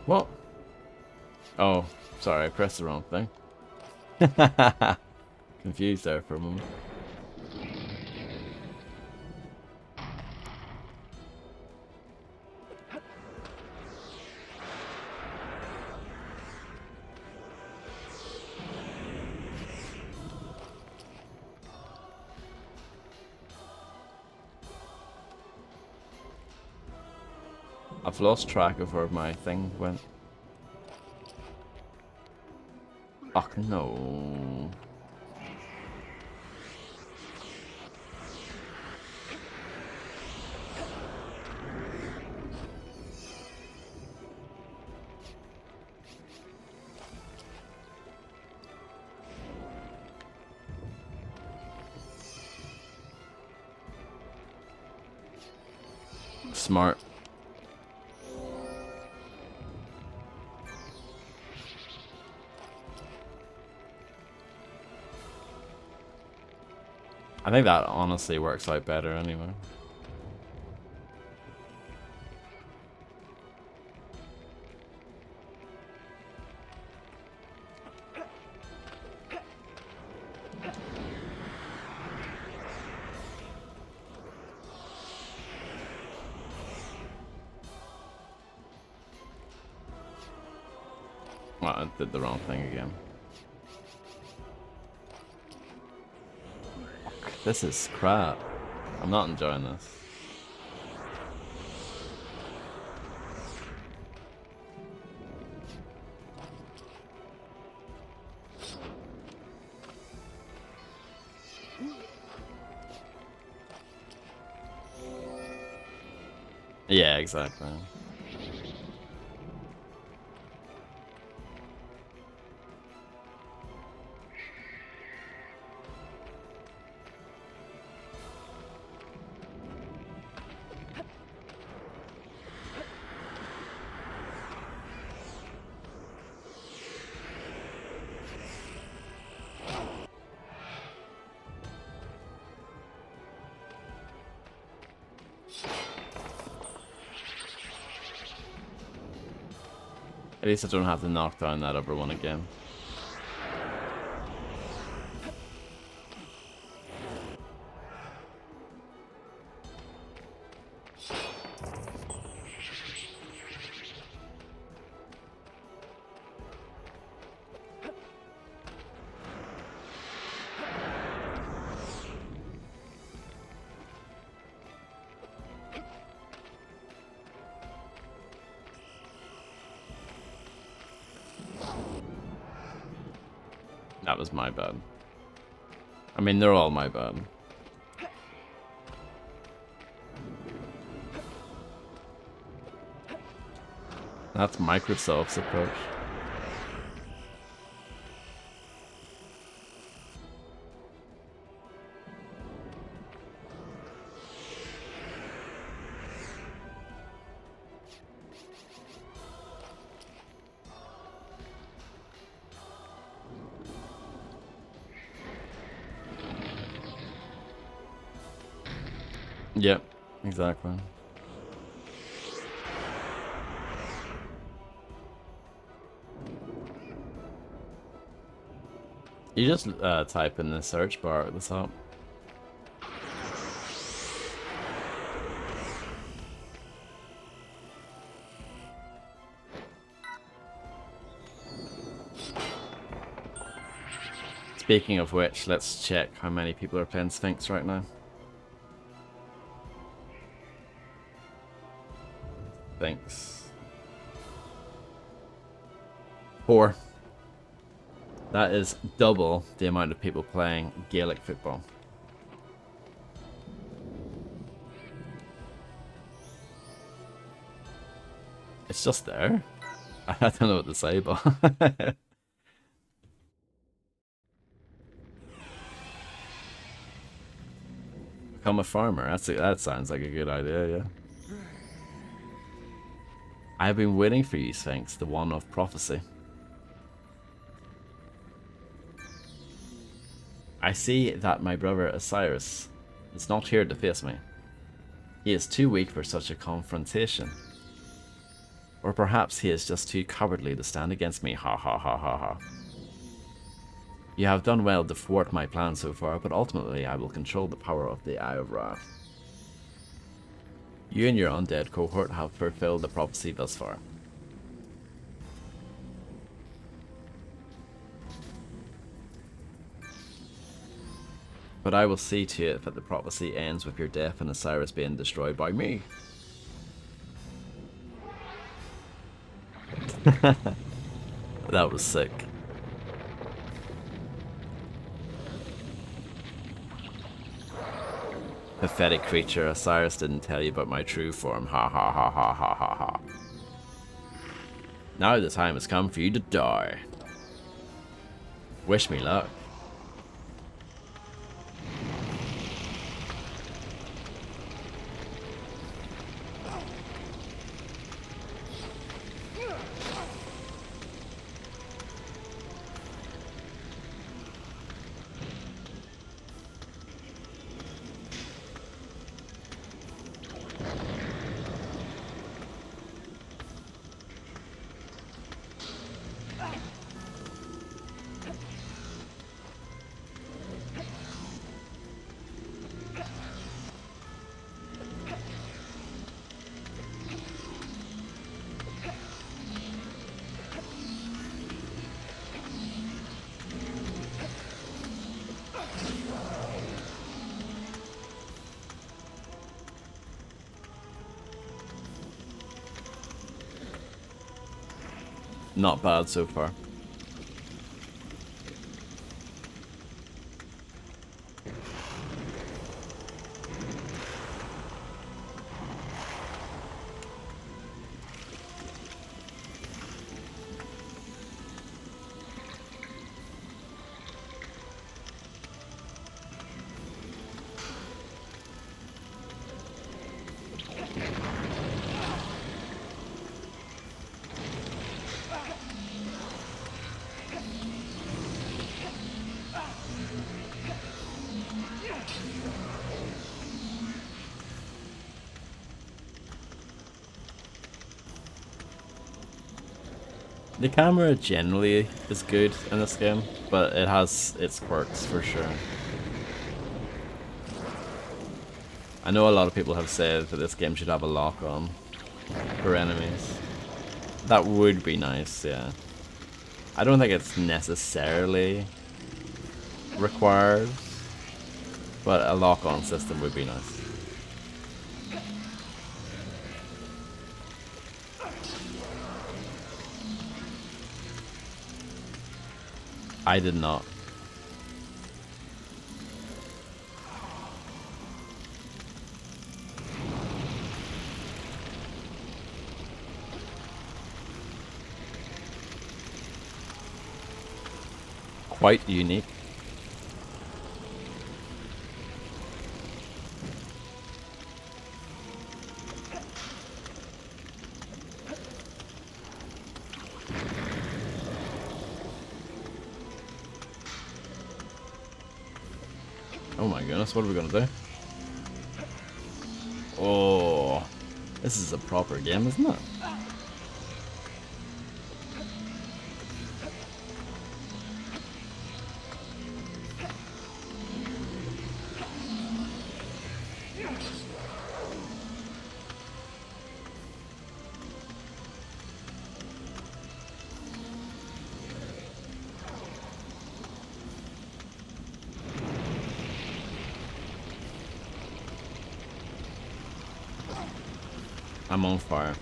What? Oh, sorry, I pressed the wrong thing. Confused there for a moment. I've lost track of where my thing went. Oh no. Smart. I think that honestly works out better anyway. I did the wrong thing again. This is crap. I'm not enjoying this. Yeah, exactly. At least I don't have to knock down that other one again. That was my bad. I mean, they're all my bad. That's Microsoft's approach. Yep, exactly. You just type in the search bar at the top. Speaking of which, let's check how many people are playing Sphinx right now. Sphinx. 4. That is double the amount of people playing Gaelic football. It's just there. I don't know what to say, but become a farmer. That sounds like a good idea, yeah. I have been waiting for you, Sphinx, the one of prophecy. I see that my brother Osiris is not here to face me. He is too weak for such a confrontation. Or perhaps he is just too cowardly to stand against me, ha ha ha ha ha. You have done well to thwart my plan so far, but ultimately I will control the power of the Eye of Ra. You and your undead cohort have fulfilled the prophecy thus far. But I will see to it that the prophecy ends with your death and Osiris being destroyed by me. That was sick. Pathetic creature, Osiris didn't tell you about my true form. Ha ha ha ha ha ha ha. Now the time has come for you to die. Wish me luck. not bad so far. The camera generally is good in this game, but it has its quirks for sure. I know a lot of people have said that this game should have a lock on for enemies. That would be nice, yeah. I don't think it's necessarily required, but a lock on system would be nice. I did not. Quite unique. Oh my goodness, what are we gonna do? Oh, this is a proper game, isn't it? I'm on fire.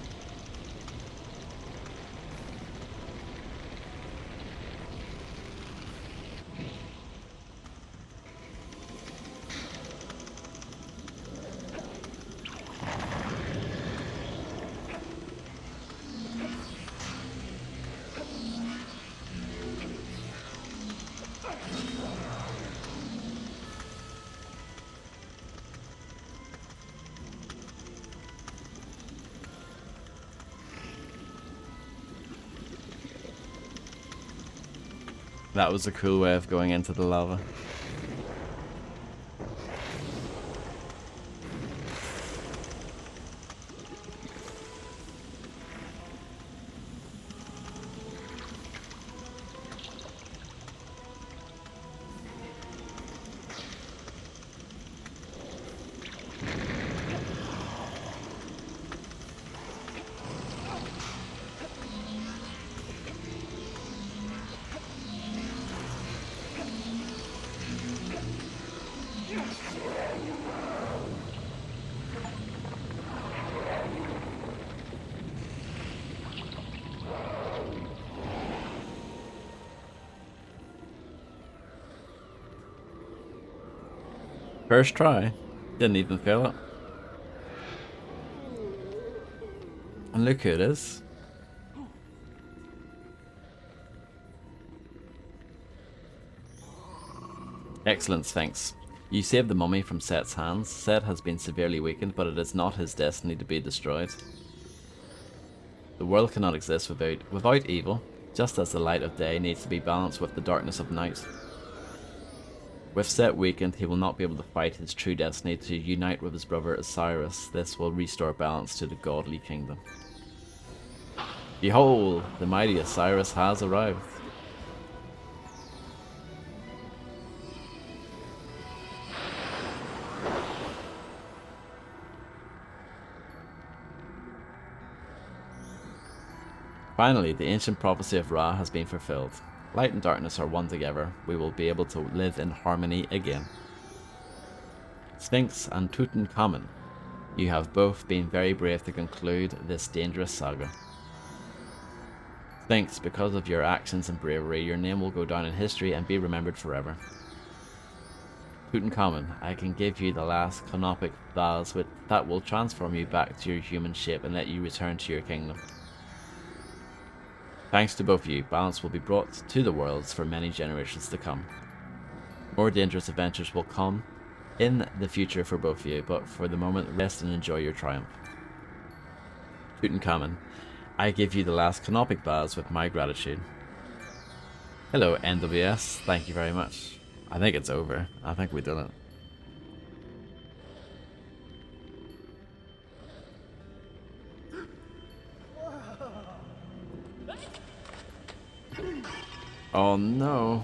That was a cool way of going into the lava. First try. Didn't even feel it. And look who it is. Excellent, Sphinx. You saved the mummy from Set's hands. Set has been severely weakened, but it is not his destiny to be destroyed. The world cannot exist without evil, just as the light of day needs to be balanced with the darkness of night. With Set weakened, he will not be able to fight his true destiny to unite with his brother Osiris. This will restore balance to the godly kingdom. Behold, the mighty Osiris has arrived. Finally, the ancient prophecy of Ra has been fulfilled. Light and darkness are one together. We will be able to live in harmony again. Sphinx and Tutankhamun, you have both been very brave to conclude this dangerous saga. Sphinx, because of your actions and bravery, your name will go down in history and be remembered forever. Tutankhamun, I can give you the last canopic vase that will transform you back to your human shape and let you return to your kingdom. Thanks to both of you, balance will be brought to the worlds for many generations to come. More dangerous adventures will come in the future for both of you, but for the moment, rest and enjoy your triumph. Tutankhamun, I give you the last canopic vase with my gratitude. Hello, NWS. Thank you very much. I think it's over. I think we did it. Oh no.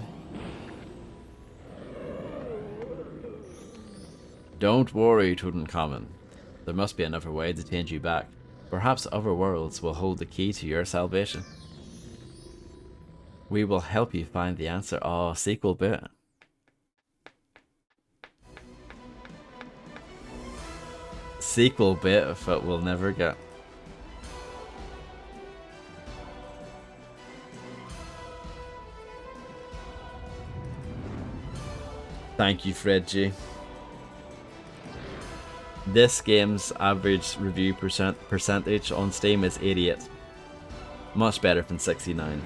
Don't worry, Tutankhamun. There must be another way to change you back. Perhaps other worlds will hold the key to your salvation. We will help you find the answer. Oh, sequel bit. Sequel bit that we'll never get. Thank you, Fred G. This game's average review percentage on Steam is 88. Much better than 69.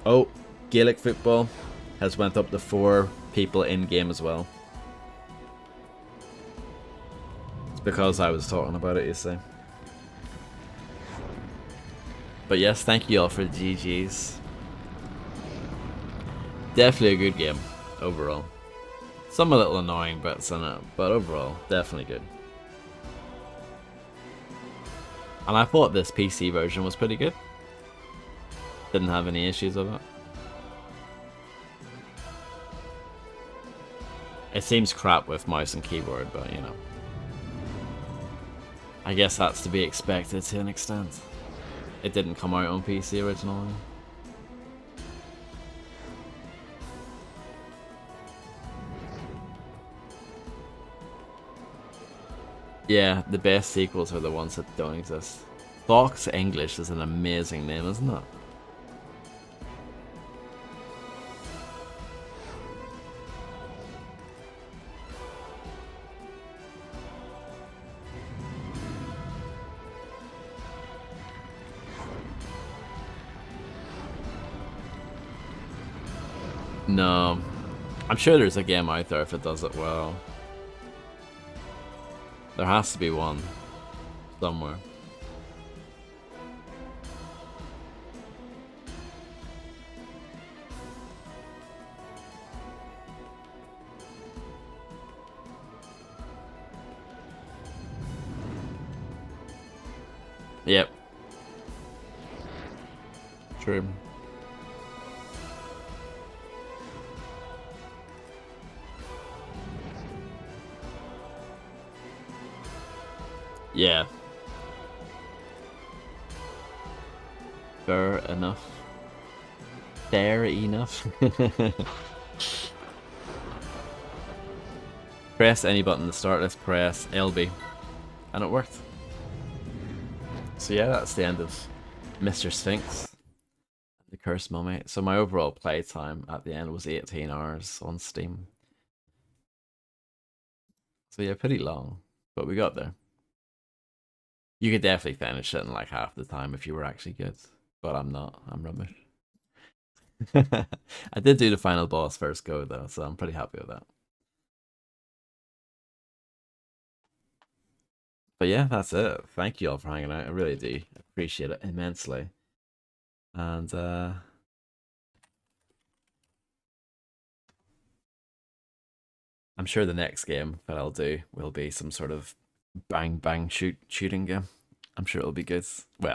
Oh, Gaelic football has went up to 4 people in game as well. It's because I was talking about it, you see. But yes, thank you all for the GGs. Definitely a good game, overall. Some a little annoying bits in it, but overall, definitely good. And I thought this PC version was pretty good. Didn't have any issues with it. It seems crap with mouse and keyboard, but you know. I guess that's to be expected to an extent. It didn't come out on PC originally. Yeah, the best sequels are the ones that don't exist. Fox English is an amazing name, isn't it? No. I'm sure there's a game out there if it does it well. There has to be one. Somewhere. Yep. True. Yeah. Fair enough. Fair enough. Press any button to start. Let's press LB. And it worked. So yeah, that's the end of Mr. Sphinx. The Cursed Mummy. So my overall playtime at the end was 18 hours on Steam. So yeah, pretty long. But we got there. You could definitely finish it in like half the time if you were actually good. But I'm not. I'm rubbish. I did do the final boss first go though, so I'm pretty happy with that. But yeah, that's it. Thank you all for hanging out. I really do appreciate it immensely. And I'm sure the next game that I'll do will be some sort of bang bang shooting game. I'm sure it'll be good. Well,